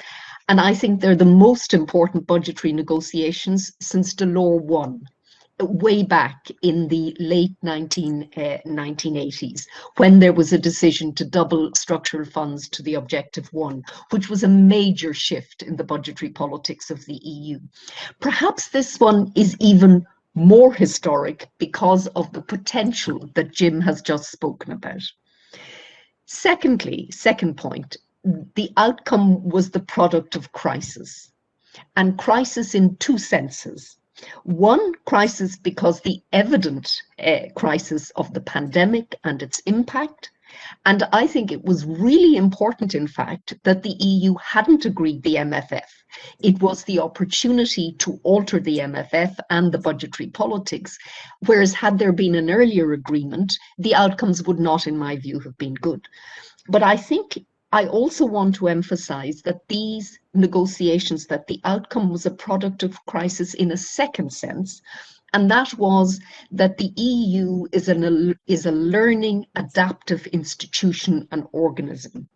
And I think they're the most important budgetary negotiations since Delors won, way back in the late 1980s, when there was a decision to double structural funds to the objective 1, which was a major shift in the budgetary politics of the EU. Perhaps this one is even more historic because of the potential that Jim has just spoken about. Secondly, second point, the outcome was the product of crisis, and crisis in two senses. One, crisis because the evident crisis of the pandemic and its impact. And I think it was really important, in fact, that the EU hadn't agreed the MFF. It was the opportunity to alter the MFF and the budgetary politics, whereas had there been an earlier agreement, the outcomes would not, in my view, have been good. But I think I also want to emphasize that these negotiations, that the outcome was a product of crisis in a second sense, and that was that the EU is a learning, adaptive institution and organism.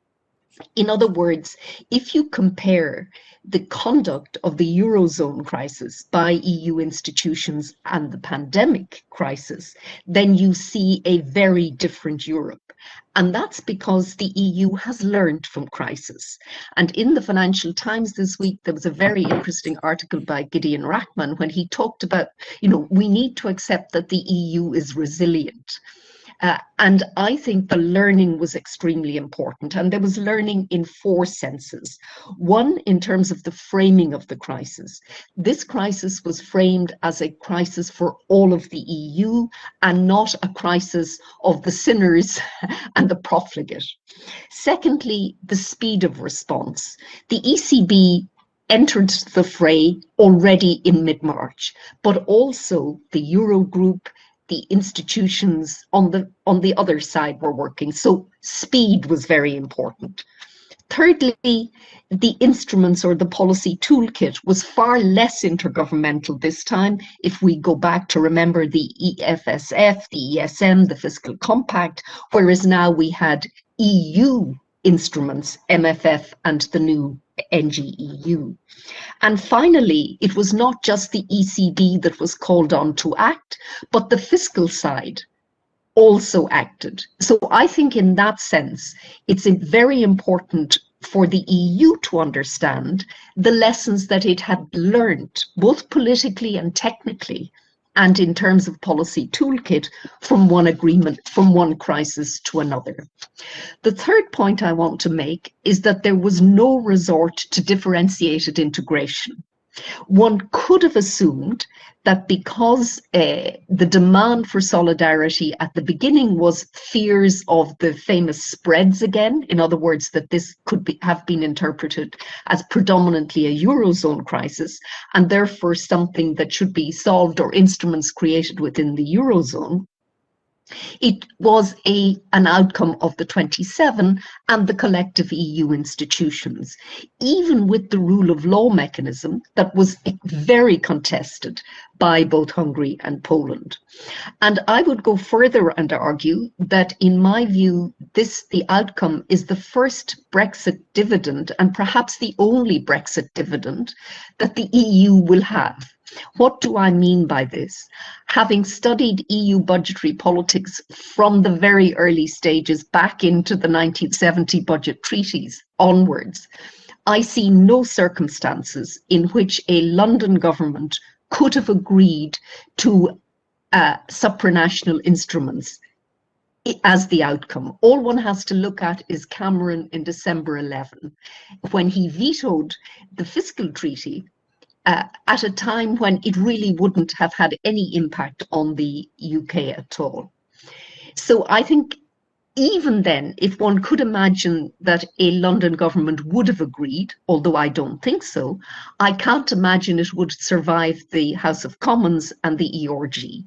In other words, if you compare the conduct of the Eurozone crisis by EU institutions and the pandemic crisis, then you see a very different Europe. And that's because the EU has learned from crisis. And in the Financial Times this week, there was a very interesting article by Gideon Rachman when he talked about, we need to accept that the EU is resilient. And I think the learning was extremely important. And there was learning in four senses. One, in terms of the framing of the crisis. This crisis was framed as a crisis for all of the EU and not a crisis of the sinners and the profligate. Secondly, the speed of response. The ECB entered the fray already in mid-March, but also the Eurogroup, the institutions on the other side were working. So speed was very important. Thirdly, the instruments or the policy toolkit was far less intergovernmental this time. If we go back to remember the EFSF, the ESM, the Fiscal Compact, whereas now we had EU instruments, MFF and the new NGEU. And finally, it was not just the ECB that was called on to act, but the fiscal side also acted. So I think in that sense, it's very important for the EU to understand the lessons that it had learned, both politically and technically, and in terms of policy toolkit, from one agreement, from one crisis to another. The third point I want to make is that there was no resort to differentiated integration. One could have assumed that because the demand for solidarity at the beginning was fears of the famous spreads again, in other words, that this could have been interpreted as predominantly a Eurozone crisis, and therefore something that should be solved or instruments created within the Eurozone. It was an outcome of the 27 and the collective EU institutions, even with the rule of law mechanism that was very contested by both Hungary and Poland. And I would go further and argue that, in my view, the outcome is the first Brexit dividend, and perhaps the only Brexit dividend, that the EU will have. What do I mean by this? Having studied EU budgetary politics from the very early stages back into the 1970 budget treaties onwards, I see no circumstances in which a London government could have agreed to supranational instruments as the outcome. All one has to look at is Cameron in December 11, when he vetoed the fiscal treaty at a time when it really wouldn't have had any impact on the UK at all. So I think even then, if one could imagine that a London government would have agreed, although I don't think so, I can't imagine it would survive the House of Commons and the ERG.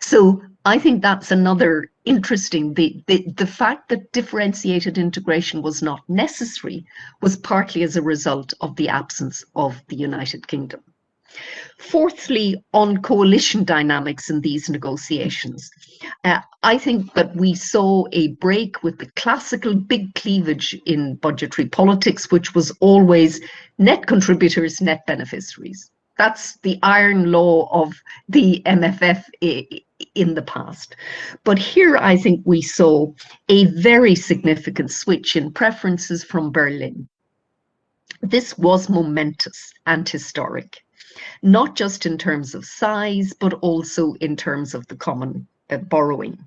So I think that's another interesting, the fact that differentiated integration was not necessary was partly as a result of the absence of the United Kingdom. Fourthly, on coalition dynamics in these negotiations, I think that we saw a break with the classical big cleavage in budgetary politics, which was always net contributors, net beneficiaries. That's the iron law of the MFF in the past. But here I think we saw a very significant switch in preferences from Berlin. This was momentous and historic, not just in terms of size, but also in terms of the common borrowing.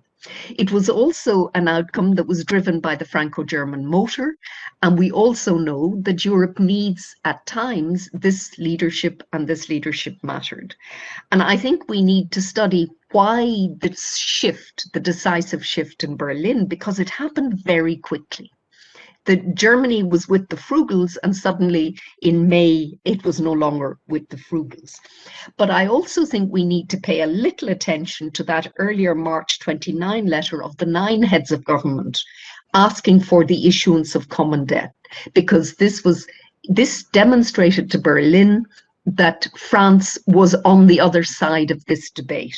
It was also an outcome that was driven by the Franco-German motor, and we also know that Europe needs, at times, this leadership, and this leadership mattered. And I think we need to study why this shift, the decisive shift in Berlin, because it happened very quickly. Germany was with the Frugals, and suddenly in May it was no longer with the Frugals. But I also think we need to pay a little attention to that earlier March 29 letter of the 9 heads of government asking for the issuance of common debt, because this demonstrated to Berlin that France was on the other side of this debate.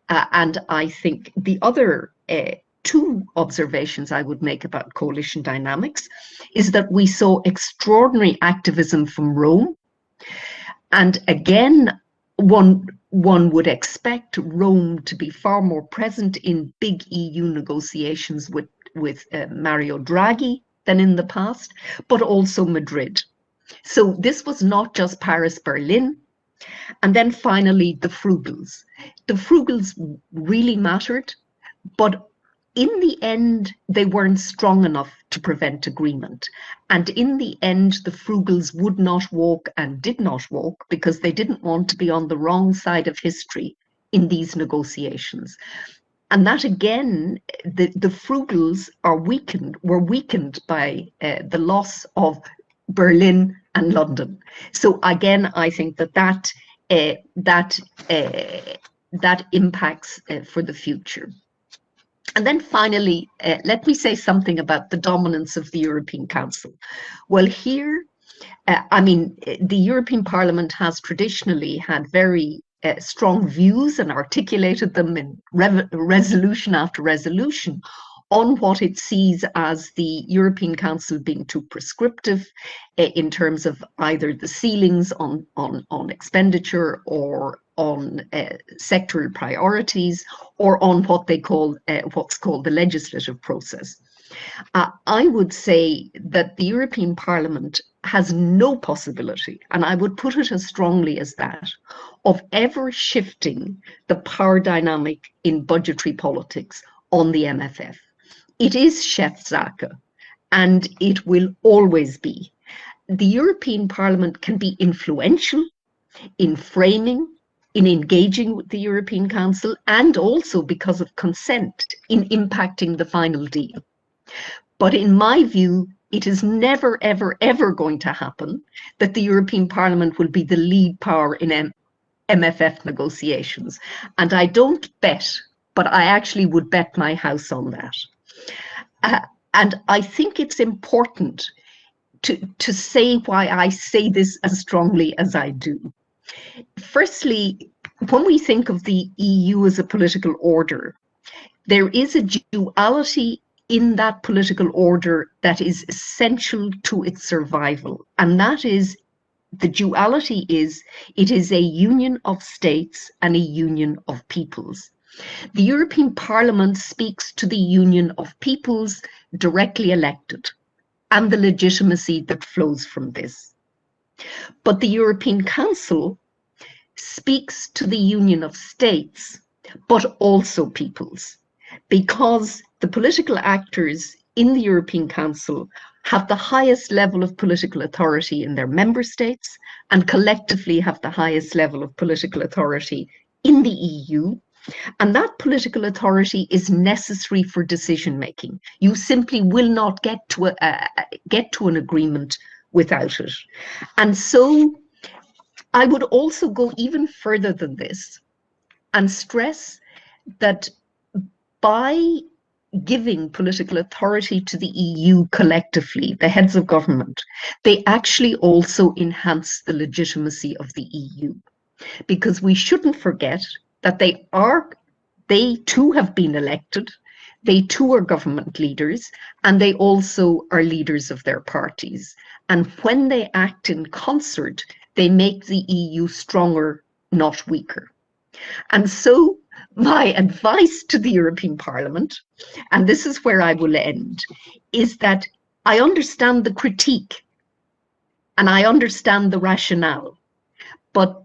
And I think the other 2 observations I would make about coalition dynamics is that we saw extraordinary activism from Rome. And again, one would expect Rome to be far more present in big EU negotiations with Mario Draghi than in the past, but also Madrid. So this was not just Paris, Berlin. And then finally, the Frugals. The Frugals really mattered, but in the end, they weren't strong enough to prevent agreement. And in the end, the Frugals would not walk and did not walk because they didn't want to be on the wrong side of history in these negotiations. And that again, the Frugals were weakened by the loss of Berlin and London. So again, I think that impacts for the future. And then finally, let me say something about the dominance of the European Council. Well, here, the European Parliament has traditionally had very strong views and articulated them in resolution after resolution on what it sees as the European Council being too prescriptive in terms of either the ceilings on expenditure or on sectoral priorities, or on what they call what's called the legislative process. I would say that the European Parliament has no possibility, and I would put it as strongly as that, of ever shifting the power dynamic in budgetary politics on the MFF. It is Chefsache, and it will always be. The European Parliament can be influential in framing, in engaging with the European Council, and also because of consent in impacting the final deal. But in my view, it is never, ever, ever going to happen that the European Parliament will be the lead power in MFF negotiations. And I don't bet, but I actually would bet my house on that. And I think it's important to say why I say this as strongly as I do. Firstly, when we think of the EU as a political order, there is a duality in that political order that is essential to its survival. And that is, the duality is, it is a union of states and a union of peoples. The European Parliament speaks to the union of peoples directly elected and the legitimacy that flows from this. But the European Council speaks to the union of states, but also peoples, because the political actors in the European Council have the highest level of political authority in their member states and collectively have the highest level of political authority in the EU. And that political authority is necessary for decision making. You simply will not get to an agreement without it. And so I would also go even further than this and stress that by giving political authority to the EU collectively, the heads of government, they actually also enhance the legitimacy of the EU. because we shouldn't forget that they too have been elected, they too are government leaders, and they also are leaders of their parties. And when they act in concert, they make the EU stronger, not weaker. And so my advice to the European Parliament, and this is where I will end, is that I understand the critique and I understand the rationale, but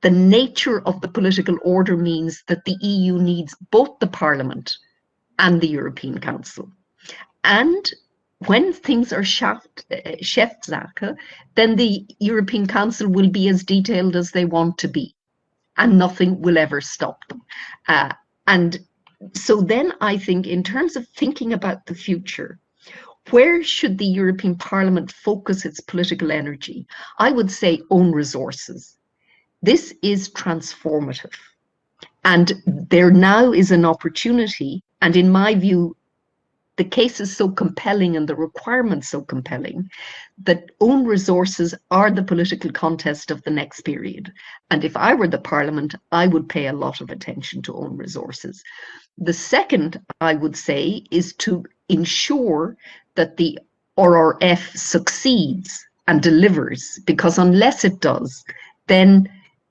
the nature of the political order means that the EU needs both the Parliament and the European Council. And when things are Chefsache, then the European Council will be as detailed as they want to be, and nothing will ever stop them. And so then I think, in terms of thinking about the future, where should the European Parliament focus its political energy? I would say own resources. This is transformative. And there now is an opportunity, and in my view, the case is so compelling and the requirements so compelling that own resources are the political contest of the next period. And if I were the Parliament, I would pay a lot of attention to own resources. The second, I would say, is to ensure that the RRF succeeds and delivers, because unless it does, then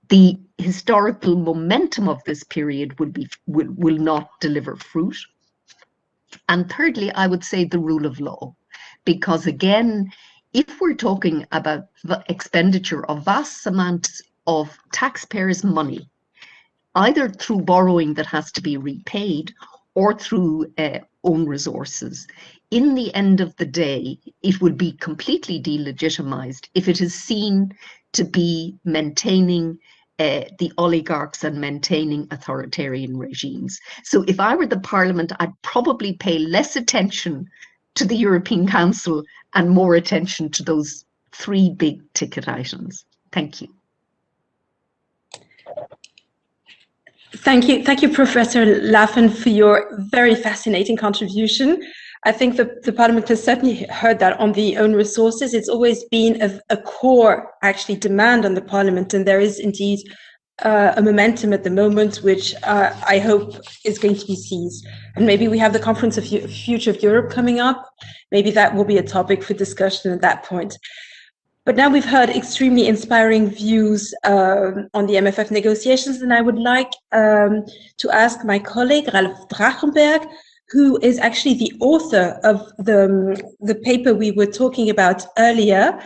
the historical momentum of this period will not deliver fruit. And thirdly, I would say the rule of law, because again, if we're talking about the expenditure of vast amounts of taxpayers' money, either through borrowing that has to be repaid or through own resources, in the end of the day, it would be completely delegitimized if it is seen to be maintaining the oligarchs and maintaining authoritarian regimes. So if I were the Parliament, I'd probably pay less attention to the European Council and more attention to those three big ticket items. Thank you. Thank you, Professor Laffen, for your very fascinating contribution. I think the Parliament has certainly heard that on the own resources. It's always been a core, actually, demand on the Parliament, and there is indeed a momentum at the moment, which I hope is going to be seized. And maybe we have the Conference of Future of Europe coming up. Maybe that will be a topic for discussion at that point. But now we've heard extremely inspiring views on the MFF negotiations, and I would like to ask my colleague, Ralf Drachenberg, who is actually the author of the paper we were talking about earlier,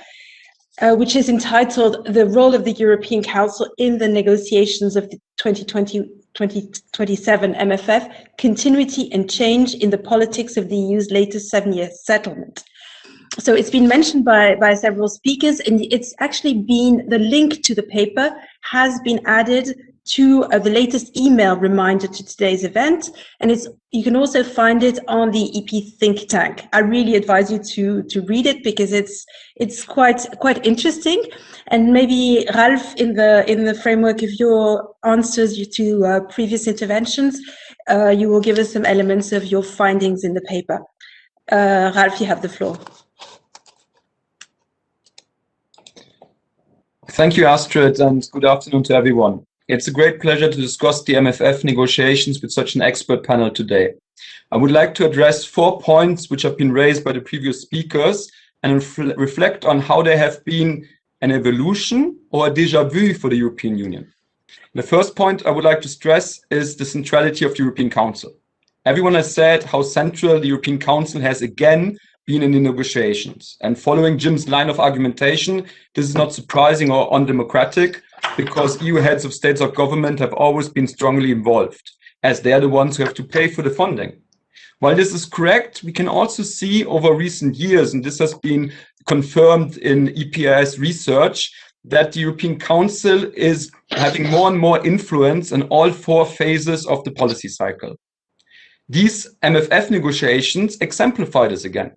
which is entitled The Role of the European Council in the Negotiations of the 2020-2027 MFF, Continuity and Change in the Politics of the EU's Latest 7-Year Settlement. So it's been mentioned by several speakers, and it's actually been, the link to the paper has been added to the latest email reminder to today's event, and you can also find it on the EP think tank. I really advise you to read it, because it's quite interesting. And maybe Ralf, in the framework of your answers to previous interventions, you will give us some elements of your findings in the paper. Ralf, you have the floor. Thank you, Astrid, and good afternoon to everyone. It's a great pleasure to discuss the MFF negotiations with such an expert panel today. I would like to address 4 points which have been raised by the previous speakers and reflect on how they have been an evolution or a déjà vu for the European Union. The first point I would like to stress is the centrality of the European Council. Everyone has said how central the European Council has again been in the negotiations. And following Jim's line of argumentation, this is not surprising or undemocratic, because EU heads of states or government have always been strongly involved, as they are the ones who have to pay for the funding. While this is correct, we can also see over recent years, and this has been confirmed in EPRS research, that the European Council is having more and more influence in all 4 phases of the policy cycle. These MFF negotiations exemplify this again.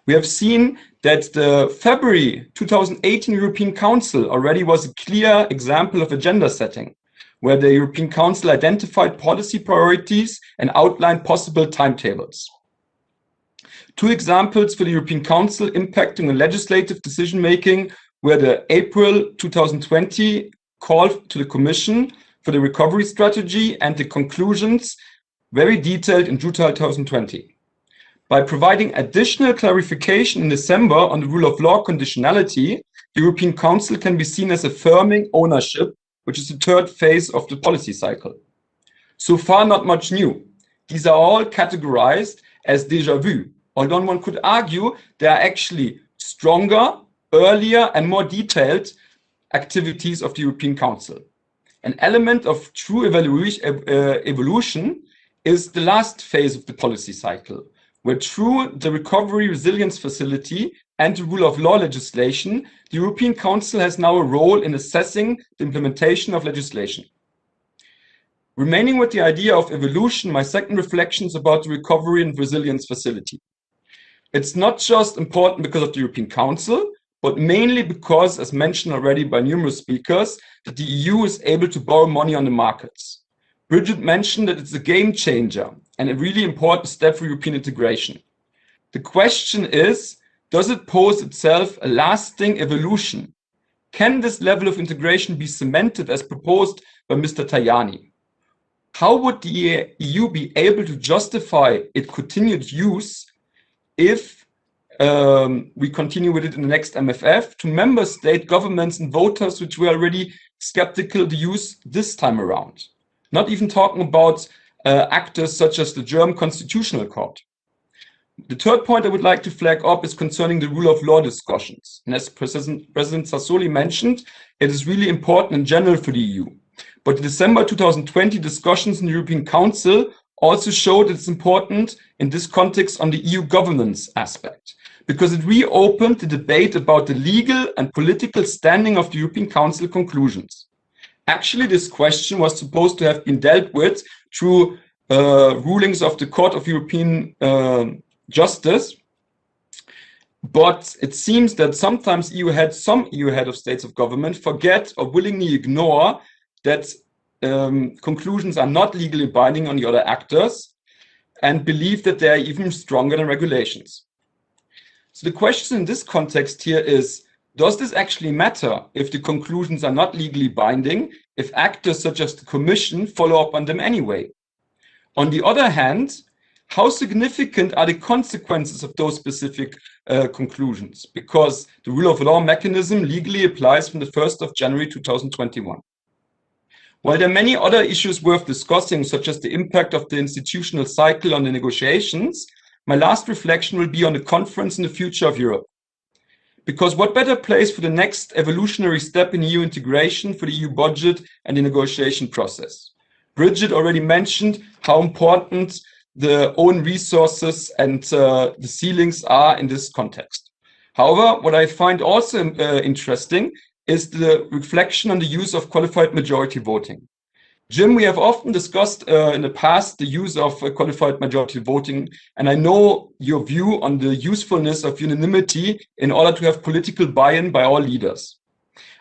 We have seen that the February 2018 European Council already was a clear example of agenda setting, where the European Council identified policy priorities and outlined possible timetables. 2 examples for the European Council impacting on legislative decision-making were the April 2020 call to the Commission for the recovery strategy and the conclusions, very detailed in June 2020. By providing additional clarification in December on the rule of law conditionality, the European Council can be seen as affirming ownership, which is the third phase of the policy cycle. So far, not much new. These are all categorized as déjà vu, although one could argue they are actually stronger, earlier, and more detailed activities of the European Council. An element of true evolution is the last phase of the policy cycle, where through the Recovery Resilience Facility and the rule of law legislation, the European Council has now a role in assessing the implementation of legislation. Remaining with the idea of evolution, my second reflection is about the Recovery and Resilience Facility. It's not just important because of the European Council, but mainly because, as mentioned already by numerous speakers, that the EU is able to borrow money on the markets. Bridget mentioned that it's a game changer and a really important step for European integration. The question is, does it pose itself a lasting evolution? Can this level of integration be cemented as proposed by Mr. Tajani? How would the EU be able to justify its continued use if we continue with it in the next MFF to member state governments and voters which were already skeptical to use this time around? Not even talking about actors such as the German Constitutional Court. The third point I would like to flag up is concerning the rule of law discussions. And as President Sassoli mentioned, it is really important in general for the EU. But the December 2020 discussions in the European Council also showed it's important in this context on the EU governance aspect, because it reopened the debate about the legal and political standing of the European Council conclusions. Actually, this question was supposed to have been dealt with through rulings of the Court of European Justice, but it seems that sometimes some EU head of states of government forget or willingly ignore that conclusions are not legally binding on the other actors and believe that they are even stronger than regulations. So the question in this context here is, does this actually matter if the conclusions are not legally binding, if actors such as the Commission follow up on them anyway? On the other hand, how significant are the consequences of those specific conclusions? Because the rule of law mechanism legally applies from the 1st of January 2021. While there are many other issues worth discussing, such as the impact of the institutional cycle on the negotiations, my last reflection will be on the conference on the future of Europe. Because what better place for the next evolutionary step in EU integration for the EU budget and the negotiation process? Bridget already mentioned how important the own resources and the ceilings are in this context. However, what I find also interesting is the reflection on the use of qualified majority voting. Jim, we have often discussed in the past the use of qualified majority voting, and I know your view on the usefulness of unanimity in order to have political buy-in by all leaders.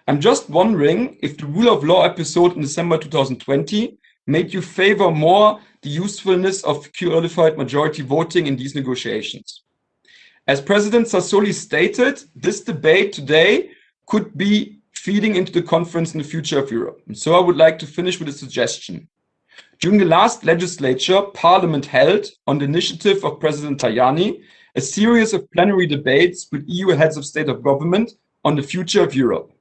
I'm just wondering if the rule of law episode in December 2020 made you favor more the usefulness of qualified majority voting in these negotiations. As President Sassoli stated, this debate today could be feeding into the conference in the future of Europe. And so I would like to finish with a suggestion. During the last legislature, Parliament held, on the initiative of President Tajani, a series of plenary debates with EU heads of state of government on the future of Europe.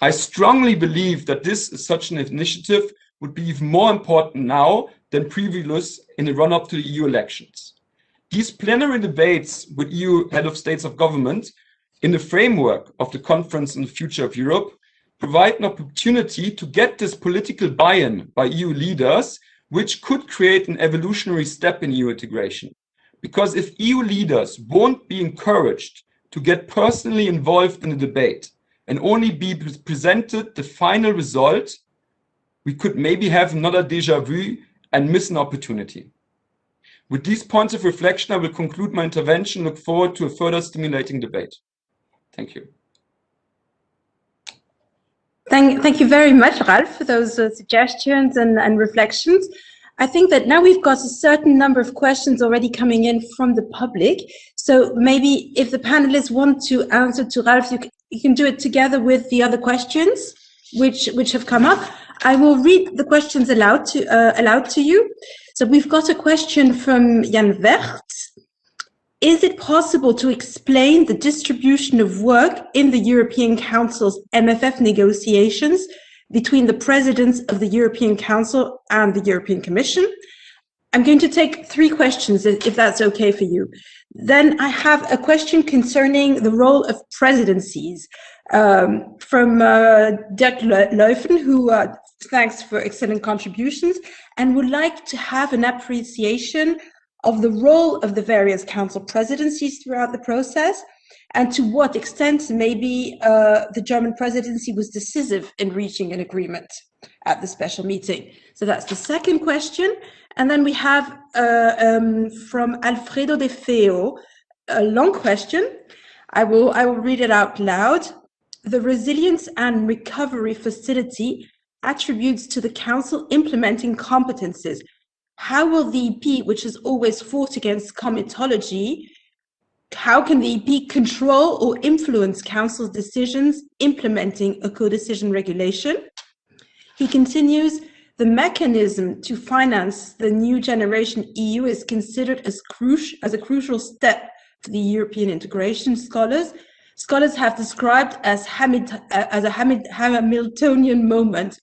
I strongly believe that such an initiative would be even more important now than previous in the run-up to the EU elections. These plenary debates with EU head of states of government in the framework of the Conference on the Future of Europe provide an opportunity to get this political buy-in by EU leaders, which could create an evolutionary step in EU integration. Because if EU leaders won't be encouraged to get personally involved in the debate and only be presented the final result, we could maybe have another déjà vu and miss an opportunity. With these points of reflection, I will conclude my intervention. Look forward to a further stimulating debate. Thank you. Thank you very much, Ralph, for those suggestions and reflections. I think that now we've got a certain number of questions already coming in from the public. So maybe if the panelists want to answer to Ralph, you can do it together with the other questions. which have come up. I will read the questions aloud to you. So we've got a question from Jan Wert. Is it possible to explain the distribution of work in the European Council's MFF negotiations between the presidents of the European Council and the European Commission? I'm going to take 3 questions, if that's okay for you. Then I have a question concerning the role of presidencies from Dirk Leuven, who thanks for excellent contributions, and would like to have an appreciation of the role of the various council presidencies throughout the process, and to what extent maybe the German presidency was decisive in reaching an agreement at the special meeting. So that's the second question. And then we have from Alfredo De Feo, a long question. I will read it out loud. The Resilience and Recovery Facility attributes to the Council implementing competences. How will the EP, which has always fought against comitology, how can the EP control or influence Council's decisions implementing a co-decision regulation? He continues, the mechanism to finance the new generation EU is considered as a crucial step for the European integration. Scholars have described as a Hamiltonian moment.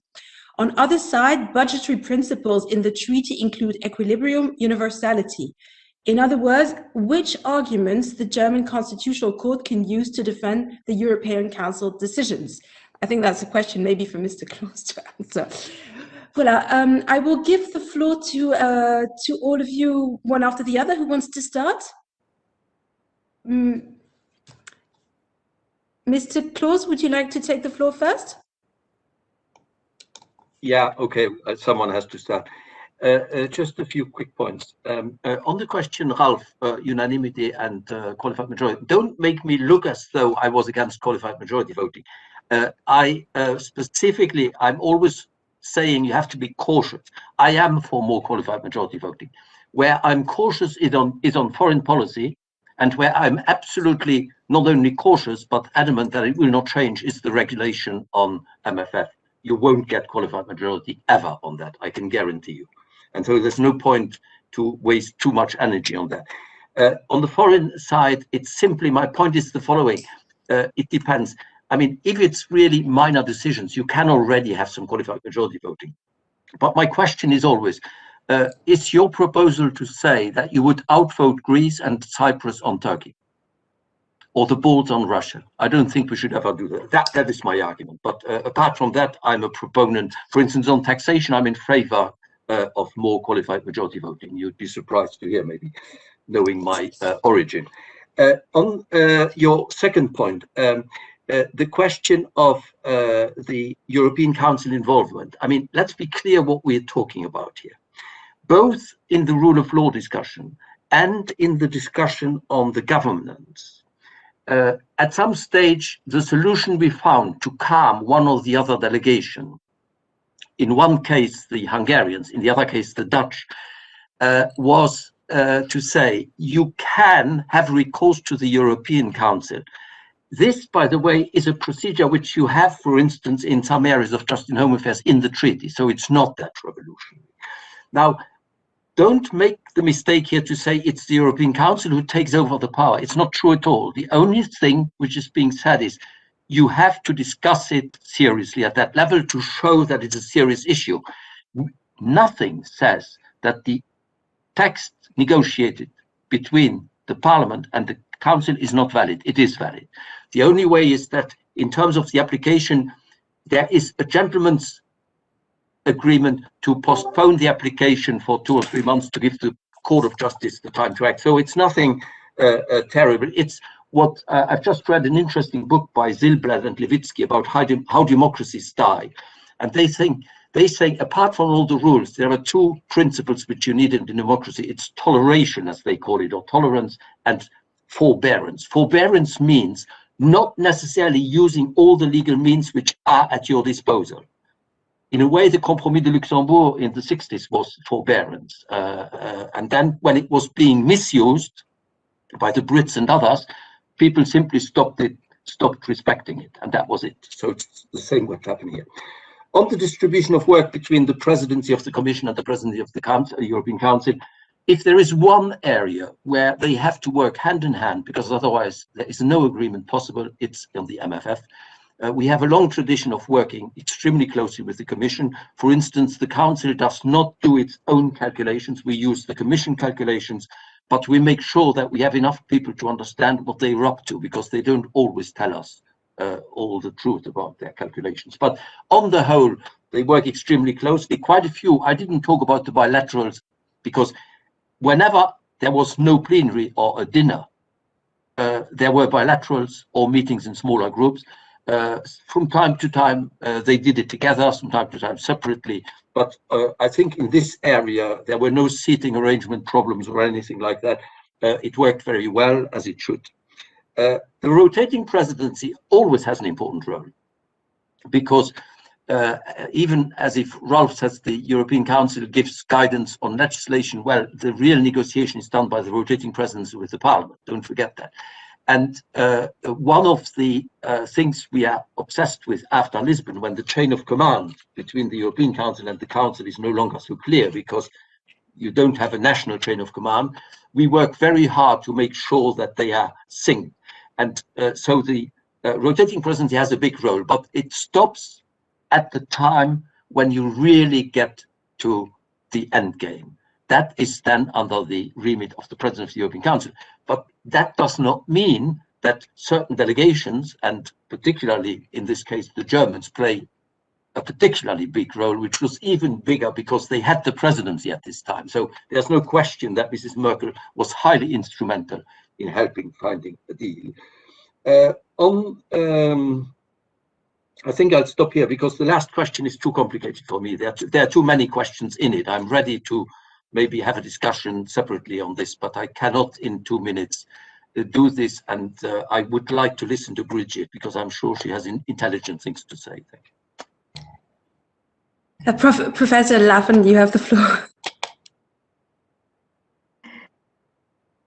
On other side, budgetary principles in the treaty include equilibrium, universality. In other words, which arguments the German Constitutional Court can use to defend the European Council decisions? I think that's a question maybe for Mr. Claus to answer. Voilà, I will give the floor to all of you, one after the other. Who wants to start? Mr. Claus, would you like to take the floor first? Yeah, okay, someone has to start. Just a few quick points. On the question, Ralph, unanimity and qualified majority, don't make me look as though I was against qualified majority voting. Specifically, I'm always saying you have to be cautious. I am for more qualified majority voting. Where I'm cautious is on foreign policy, and where I'm absolutely not only cautious, but adamant that it will not change is the regulation on MFF. You won't get qualified majority ever on that, I can guarantee you. And so there's no point to waste too much energy on that. On the foreign side, it's simply, my point is the following. It depends. I mean, if it's really minor decisions, you can already have some qualified majority voting. But my question is always, is your proposal to say that you would outvote Greece and Cyprus on Turkey? Or the Balts on Russia? I don't think we should ever do that. That is my argument. But apart from that, I'm a proponent. For instance, on taxation, I'm in favor of more qualified majority voting. You'd be surprised to hear, maybe, knowing my origin. On your second point, the question of the European Council involvement. I mean, let's be clear what we're talking about here. Both in the rule of law discussion and in the discussion on the governance, at some stage, the solution we found to calm one or the other delegation, in one case the Hungarians, in the other case the Dutch, was to say you can have recourse to the European Council. This, by the way, is a procedure which you have, for instance, in some areas of justice and home affairs in the treaty, so it's not that revolutionary. Now, don't make the mistake here to say it's the European Council who takes over the power. It's not true at all. The only thing which is being said is you have to discuss it seriously at that level to show that it's a serious issue. Nothing says that the text negotiated between the Parliament and the Council is not valid. It is valid. The only way is that in terms of the application, there is a gentleman's agreement to postpone the application for 2 or 3 months to give the Court of Justice the time to act. So it's nothing terrible. It's what I've just read an interesting book by Zilblad and Levitsky about how democracies die. And they say apart from all the rules, there are 2 principles which you need in democracy. It's toleration, as they call it, or tolerance, and forbearance. Forbearance means not necessarily using all the legal means which are at your disposal. In a way, the Compromis de Luxembourg in the 60s was forbearance. And then when it was being misused by the Brits and others, people simply stopped it stopped respecting it, and that was it. So it's the same what's happening here. On the distribution of work between the presidency of the Commission and the presidency of the Council, European Council, if there is one area where they have to work hand in hand, because otherwise there is no agreement possible, it's on the MFF. We have a long tradition of working extremely closely with the Commission. For instance, the Council does not do its own calculations. We use the Commission calculations, but we make sure that we have enough people to understand what they're up to, because they don't always tell us all the truth about their calculations. But on the whole, they work extremely closely. Quite a few, I didn't talk about the bilaterals, because whenever there was no plenary or a dinner, there were bilaterals or meetings in smaller groups. From time to time, they did it together, from time to time separately. But I think in this area, there were no seating arrangement problems or anything like that. It worked very well, as it should. The rotating presidency always has an important role, because even as if Ralph says the European Council gives guidance on legislation, well, the real negotiation is done by the rotating presidency with the Parliament. Don't forget that. And one of the things we are obsessed with after Lisbon, when the chain of command between the European Council and the Council is no longer so clear, because you don't have a national chain of command, we work very hard to make sure that they are synced. And so the rotating presidency has a big role, but it stops at the time when you really get to the end game. That is then under the remit of the President of the European Council. But that does not mean that certain delegations, and particularly in this case the Germans, play a particularly big role, which was even bigger because they had the presidency at this time. So there's no question that Mrs. Merkel was highly instrumental in helping finding a deal. I think I'll stop here because the last question is too complicated for me. There are too many questions in it. I'm ready to maybe have a discussion separately on this, but I cannot in 2 minutes do this. And I would like to listen to Bridget, because I'm sure she has intelligent things to say. Thank you. Professor Laffen, you have the floor.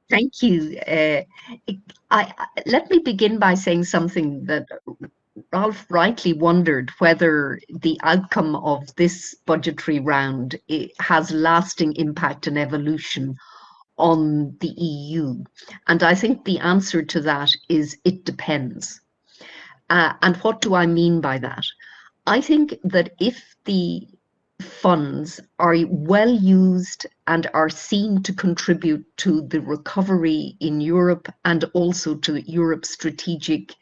Thank you. Let me begin by saying something that Ralph rightly wondered, whether the outcome of this budgetary round has lasting impact and evolution on the EU. And I think the answer to that is it depends. And what do I mean by that? I think that if the funds are well used and are seen to contribute to the recovery in Europe and also to Europe's strategic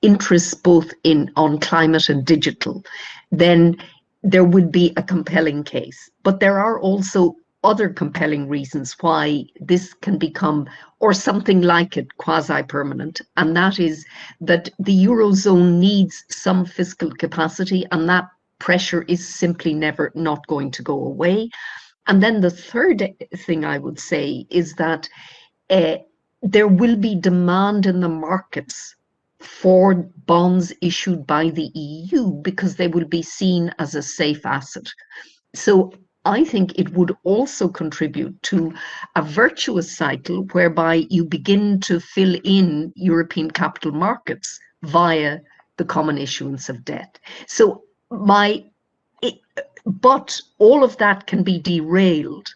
interests both on climate and digital, then there would be a compelling case. But there are also other compelling reasons why this can become, or something like it, quasi-permanent, and that is that the Eurozone needs some fiscal capacity, and that pressure is simply never not going to go away. And then the third thing I would say is that there will be demand in the markets for bonds issued by the EU because they will be seen as a safe asset. So I think it would also contribute to a virtuous cycle whereby you begin to fill in European capital markets via the common issuance of debt. So but all of that can be derailed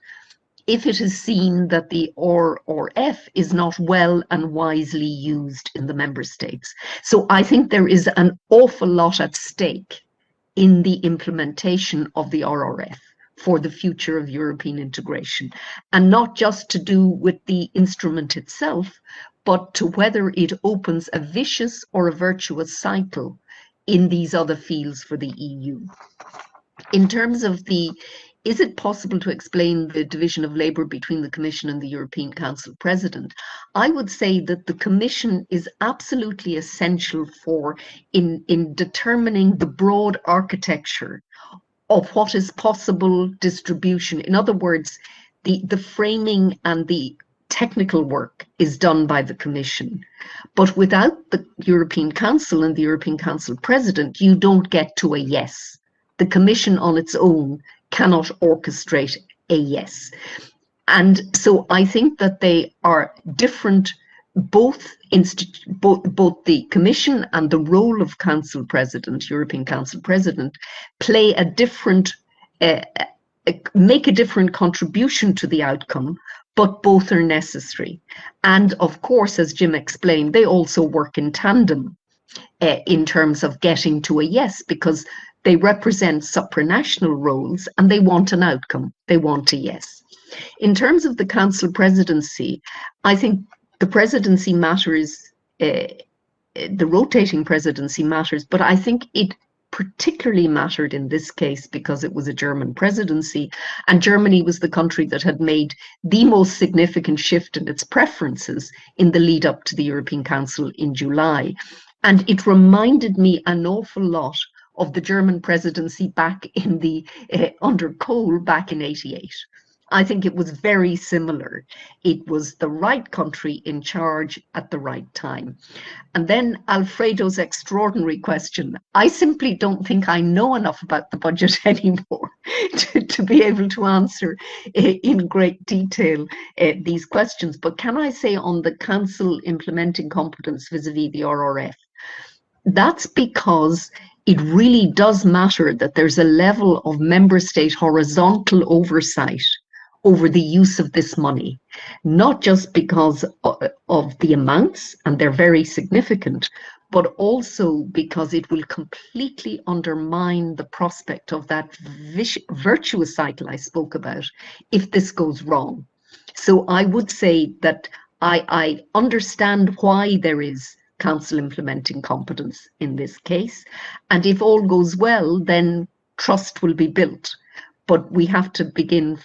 if it is seen that the RRF is not well and wisely used in the member states. So I think there is an awful lot at stake in the implementation of the RRF for the future of European integration, and not just to do with the instrument itself, but to whether it opens a vicious or a virtuous cycle in these other fields for the EU. In terms of is it possible to explain the division of labour between the Commission and the European Council President? I would say that the Commission is absolutely essential in determining the broad architecture of what is possible distribution. In other words, the framing and the technical work is done by the Commission. But without the European Council and the European Council President, you don't get to a yes. The Commission on its own cannot orchestrate a yes. And so I think that they are different both the Commission and the role of Council President, European Council President, play a different, make a different contribution to the outcome, but both are necessary. And of course, as Jim explained, they also work in tandem in terms of getting to a yes, because they represent supranational roles and they want an outcome. They want a yes. In terms of the Council Presidency, I think the presidency matters, the rotating presidency matters, but I think it particularly mattered in this case because it was a German presidency, and Germany was the country that had made the most significant shift in its preferences in the lead up to the European Council in July. And it reminded me an awful lot of the German presidency back in the, under Kohl back in '88. I think it was very similar. It was the right country in charge at the right time. And then Alfredo's extraordinary question. I simply don't think I know enough about the budget anymore to be able to answer in great detail these questions. But can I say on the Council implementing competence vis-a-vis the RRF, that's because it really does matter that there's a level of member state horizontal oversight over the use of this money, not just because of the amounts, and they're very significant, but also because it will completely undermine the prospect of that virtuous cycle I spoke about if this goes wrong. So I would say that I understand why there is Council implementing competence in this case, and if all goes well, then trust will be built. But we have to begin,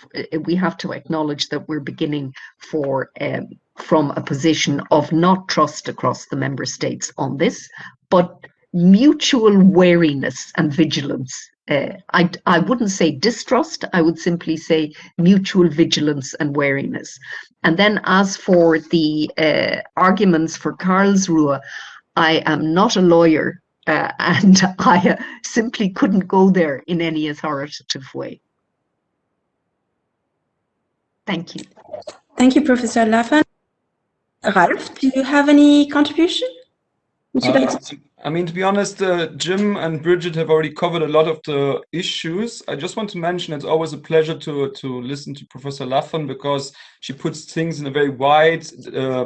we have to acknowledge that we're beginning from a position of not trust across the member states on this, but mutual wariness and vigilance. I wouldn't say distrust, I would simply say mutual vigilance and wariness. And then as for the arguments for Karlsruhe, I am not a lawyer and I simply couldn't go there in any authoritative way. Thank you. Thank you, Professor Laffan. Ralph, do you have any contribution? Would you like to? I mean, to be honest, Jim and Bridget have already covered a lot of the issues. I just want to mention it's always a pleasure to listen to Professor Laffan because she puts things in a very wide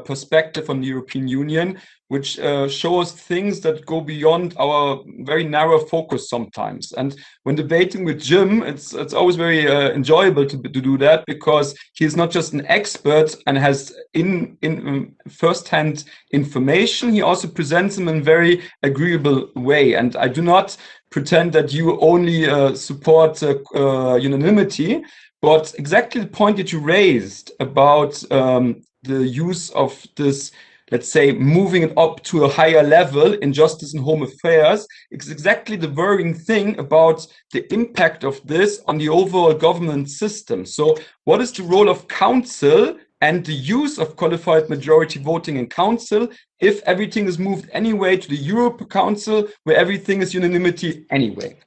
perspective on the European Union, which shows things that go beyond our very narrow focus sometimes. And when debating with Jim, it's always very enjoyable to do that because he's not just an expert and has in first-hand information, he also presents them in a very agreeable way. And I do not pretend that you only support unanimity, but exactly the point that you raised about the use of this, let's say, moving it up to a higher level in justice and home affairs, is exactly the worrying thing about the impact of this on the overall government system. So what is the role of council and the use of qualified majority voting in council if everything is moved anyway to the Europe Council where everything is unanimity anyway?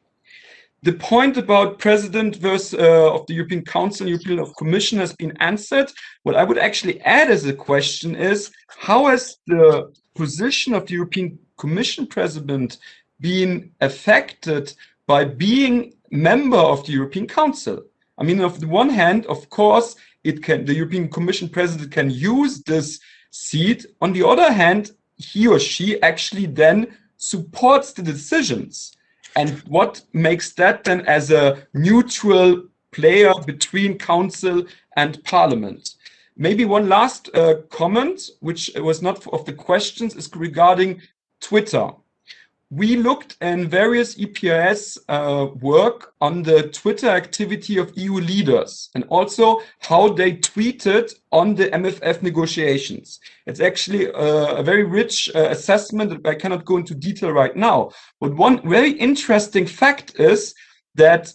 The point about President versus of the European Council, European Commission has been answered. What I would actually add as a question is, how has the position of the European Commission President been affected by being member of the European Council? I mean, on the one hand, of course, the European Commission President can use this seat. On the other hand, he or she actually then supports the decisions. And what makes that then as a neutral player between Council and Parliament? Maybe one last comment, which was not of the questions, is regarding Twitter. We looked in various EPRS work on the Twitter activity of EU leaders and also how they tweeted on the MFF negotiations. It's actually a very rich assessment that I cannot go into detail right now. But one very interesting fact is that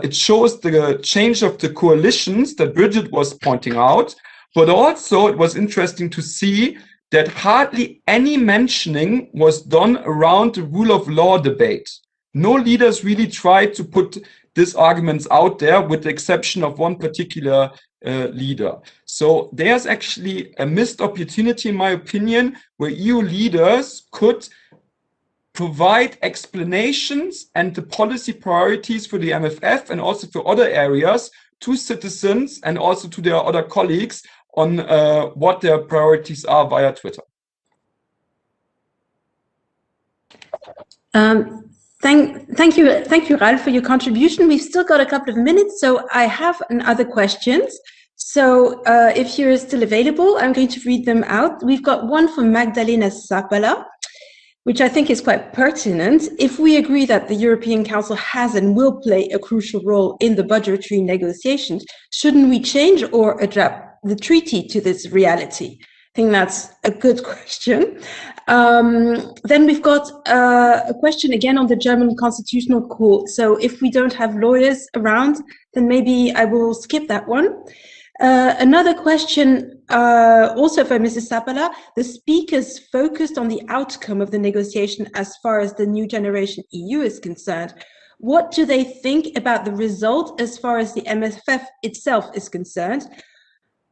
it shows the change of the coalitions that Bridget was pointing out, but also it was interesting to see that hardly any mentioning was done around the rule of law debate. No leaders really tried to put these arguments out there, with the exception of one particular leader. So there's actually a missed opportunity, in my opinion, where EU leaders could provide explanations and the policy priorities for the MFF and also for other areas to citizens and also to their other colleagues on what their priorities are via Twitter. Thank you, Ralph, for your contribution. We've still got a couple of minutes, so I have other questions. So if you're still available, I'm going to read them out. We've got one from Magdalena Sapala, which I think is quite pertinent. If we agree that the European Council has and will play a crucial role in the budgetary negotiations, shouldn't we change or adapt the treaty to this reality? I think that's a good question. Then we've got a question again on the German Constitutional Court. So if we don't have lawyers around, then maybe I will skip that one. Another question also for Mrs. Sapala. The speakers focused on the outcome of the negotiation as far as the new generation EU is concerned. What do they think about the result as far as the MFF itself is concerned?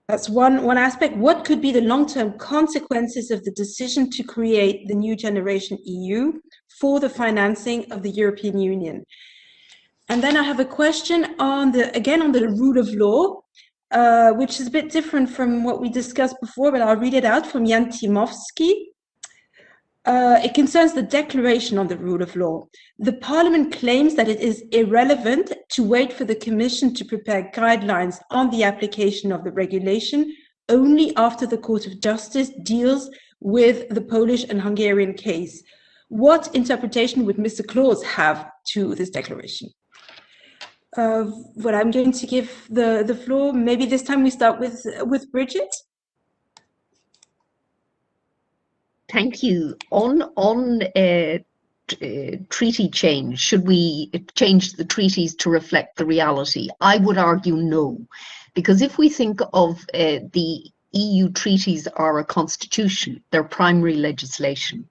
That's one aspect. What could be the long-term consequences of the decision to create the new generation EU for the financing of the European Union? And then I have a question on the rule of law, which is a bit different from what we discussed before, but I'll read it out from Jan Timovsky. It concerns the declaration on the rule of law. The Parliament claims that it is irrelevant to wait for the Commission to prepare guidelines on the application of the regulation only after the Court of Justice deals with the Polish and Hungarian case. What interpretation would Mr. Claus have to this declaration? Well, I'm going to give the floor. Maybe this time we start with Bridget. Thank you. On treaty change, should we change the treaties to reflect the reality? I would argue no, because if we think of the EU treaties are a constitution, they're primary legislation,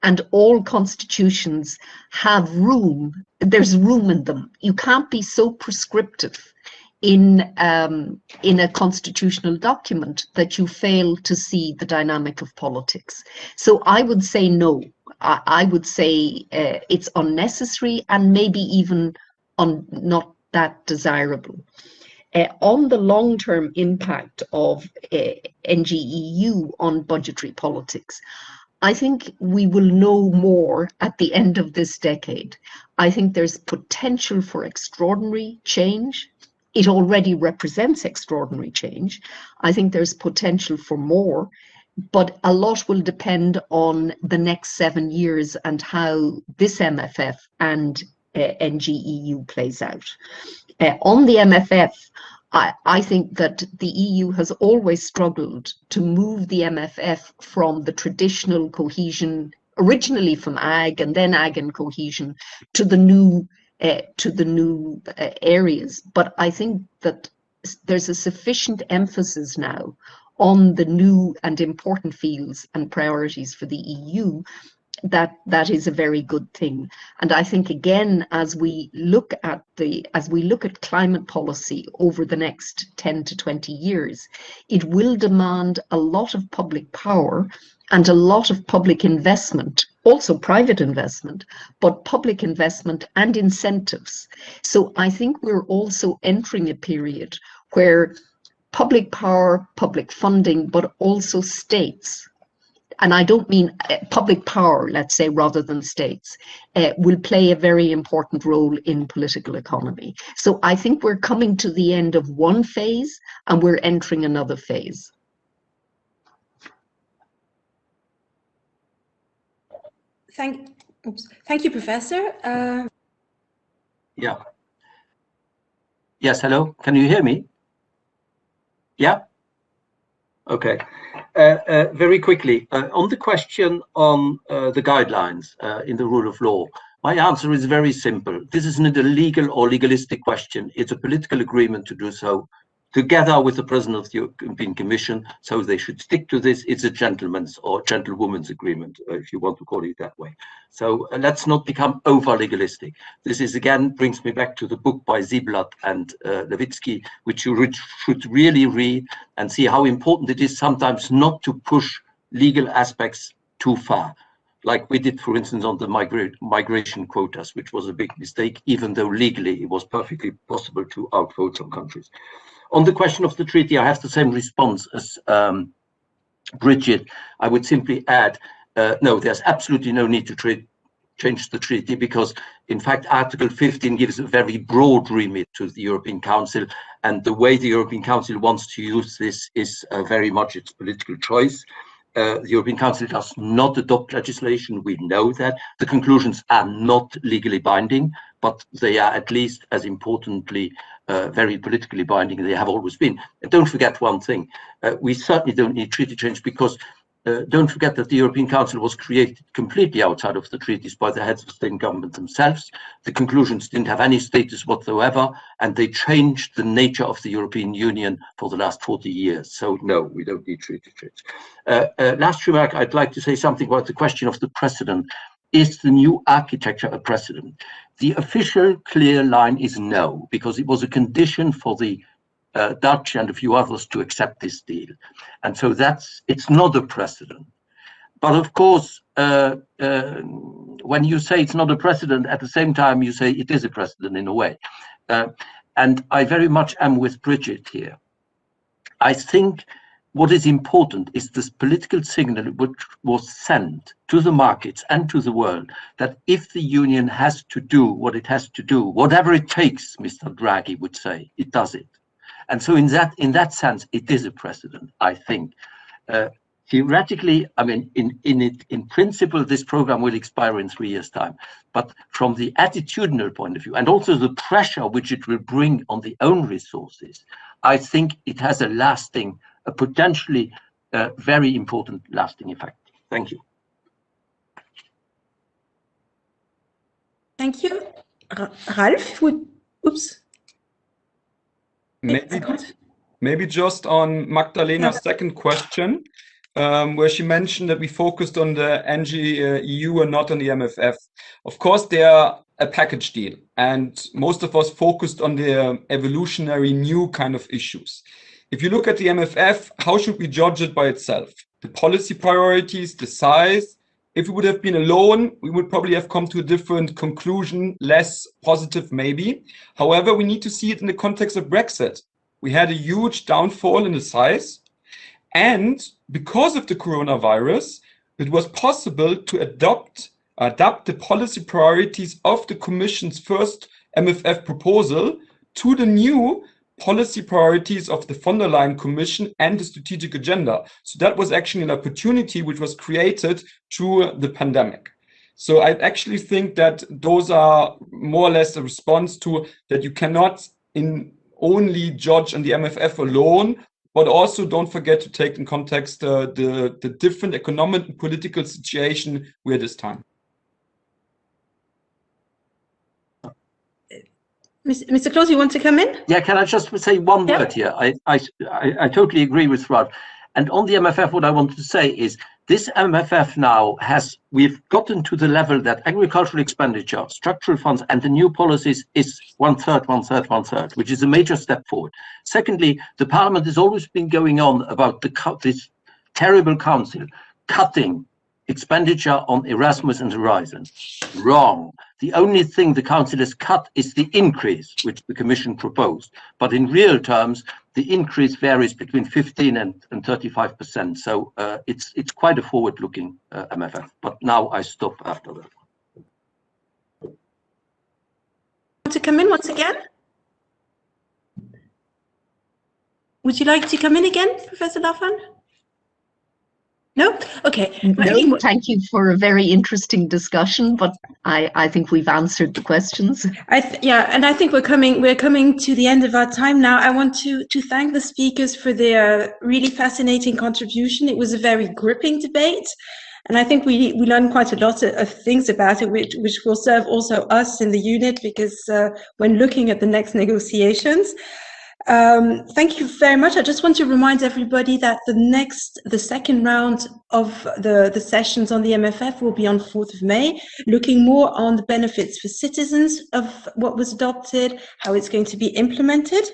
and all constitutions have room, there's room in them. You can't be so prescriptive in a constitutional document that you fail to see the dynamic of politics. So I would say no. I would say it's unnecessary and maybe even not that desirable. On the long-term impact of NGEU on budgetary politics, I think we will know more at the end of this decade. I think there's potential for extraordinary change. It already represents extraordinary change. I think there's potential for more, but a lot will depend on the next 7 years and how this MFF and NGEU plays out. On the MFF, I think that the EU has always struggled to move the MFF from the traditional cohesion, originally from ag and then ag and cohesion, to the new areas. But I think that there's a sufficient emphasis now on the new and important fields and priorities for the EU that is a very good thing. And I think again, as we look at climate policy over the next 10 to 20 years, it will demand a lot of public power and a lot of public investment, also private investment, but public investment and incentives. So I think we're also entering a period where public power, public funding, but also states, and I don't mean public power, let's say, rather than states, will play a very important role in political economy. So I think we're coming to the end of one phase and we're entering another phase. Thank you, Professor. Yeah. Yes, hello. Can you hear me? Yeah? Okay. Very quickly, on the question on the guidelines in the rule of law, my answer is very simple. This is not a legal or legalistic question. It's a political agreement to do so. together with the President of the European Commission, so they should stick to this. It's a gentleman's or gentlewoman's agreement, if you want to call it that way. So let's not become over-legalistic. This is, again, brings me back to the book by Ziblatt and Levitsky, which you should really read and see how important it is sometimes not to push legal aspects too far, like we did, for instance, on the migration quotas, which was a big mistake, even though legally it was perfectly possible to outvote some countries. On the question of the treaty, I have the same response as Bridget. I would simply add, no, there's absolutely no need to change the treaty, because in fact, Article 15 gives a very broad remit to the European Council, and the way the European Council wants to use this is very much its political choice. The European Council does not adopt legislation, we know that. The conclusions are not legally binding, but they are at least as importantly very politically binding. They have always been. And don't forget one thing, we certainly don't need treaty change, because don't forget that the European Council was created completely outside of the treaties by the heads of state and government themselves. The conclusions didn't have any status whatsoever, and they changed the nature of the European Union for the last 40 years. So no, we don't need treaty change. Last remark, I'd like to say something about the question of the precedent. Is the new architecture a precedent? The official clear line is no, because it was a condition for the Dutch and a few others to accept this deal. And so it's not a precedent. But of course, when you say it's not a precedent, at the same time, you say it is a precedent in a way. And I very much am with Bridget here. I think what is important is this political signal which was sent to the markets and to the world, that if the union has to do what it has to do, whatever it takes, Mr. Draghi would say, it does it. And so in that sense, it is a precedent, I think. Theoretically, I mean, in principle, this program will expire in 3 years' time. But from the attitudinal point of view, and also the pressure which it will bring on the own resources, I think it has a potentially very important lasting effect. Thank you. Thank you. Ralph, oops. Maybe just on Magdalena's second question, where she mentioned that we focused on the NGEU and not on the MFF. Of course, they are a package deal, and most of us focused on the evolutionary new kind of issues. If you look at the MFF, how should we judge it by itself? The policy priorities, the size. If it would have been alone, we would probably have come to a different conclusion, less positive maybe. However, we need to see it in the context of Brexit. We had a huge downfall in the size, and because of the coronavirus, it was possible to adapt the policy priorities of the Commission's first MFF proposal to the new policy priorities of the von der Leyen Commission and the strategic agenda. So that was actually an opportunity which was created through the pandemic. So I actually think that those are more or less a response to that you cannot only judge on the MFF alone, but also don't forget to take in context the different economic and political situation we're at this time. Mr. Claus, you want to come in? Yeah, can I just say one word here? I totally agree with Rod. And on the MFF, what I want to say is this MFF now we've gotten to the level that agricultural expenditure, structural funds, and the new policies is 1/3, 1/3, 1/3, which is a major step forward. Secondly, the Parliament has always been going on about this terrible council cutting expenditure on Erasmus and Horizon. Wrong. The only thing the Council has cut is the increase, which the Commission proposed. But in real terms, the increase varies between 15 and 35%. So it's quite a forward-looking MFF. But now I stop after that. Want to come in once again? Would you like to come in again, Professor Laffan? No? Okay. No, thank you for a very interesting discussion, but I think we've answered the questions. And I think we're coming to the end of our time now. I want to thank the speakers for their really fascinating contribution. It was a very gripping debate, and I think we learned quite a lot of things about it, which will serve also us in the unit, because when looking at the next negotiations. Thank you very much. I just want to remind everybody that the second round of the sessions on the MFF will be on 4th of May, looking more on the benefits for citizens of what was adopted, how it's going to be implemented.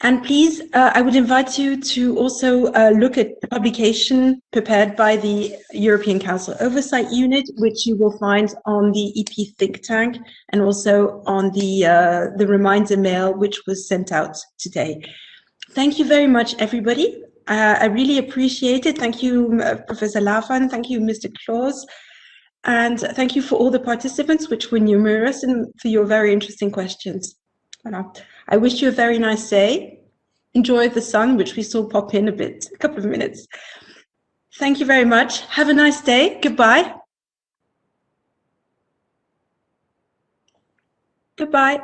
And please, I would invite you to also look at the publication prepared by the European Council Oversight Unit, which you will find on the EP think tank and also on the reminder mail, which was sent out today. Thank you very much, everybody. I really appreciate it. Thank you, Professor Lavan. Thank you, Mr. Claus. And thank you for all the participants, which were numerous, and for your very interesting questions. I wish you a very nice day. Enjoy the sun, which we saw pop in a couple of minutes. Thank you very much. Have a nice day. Goodbye. Goodbye.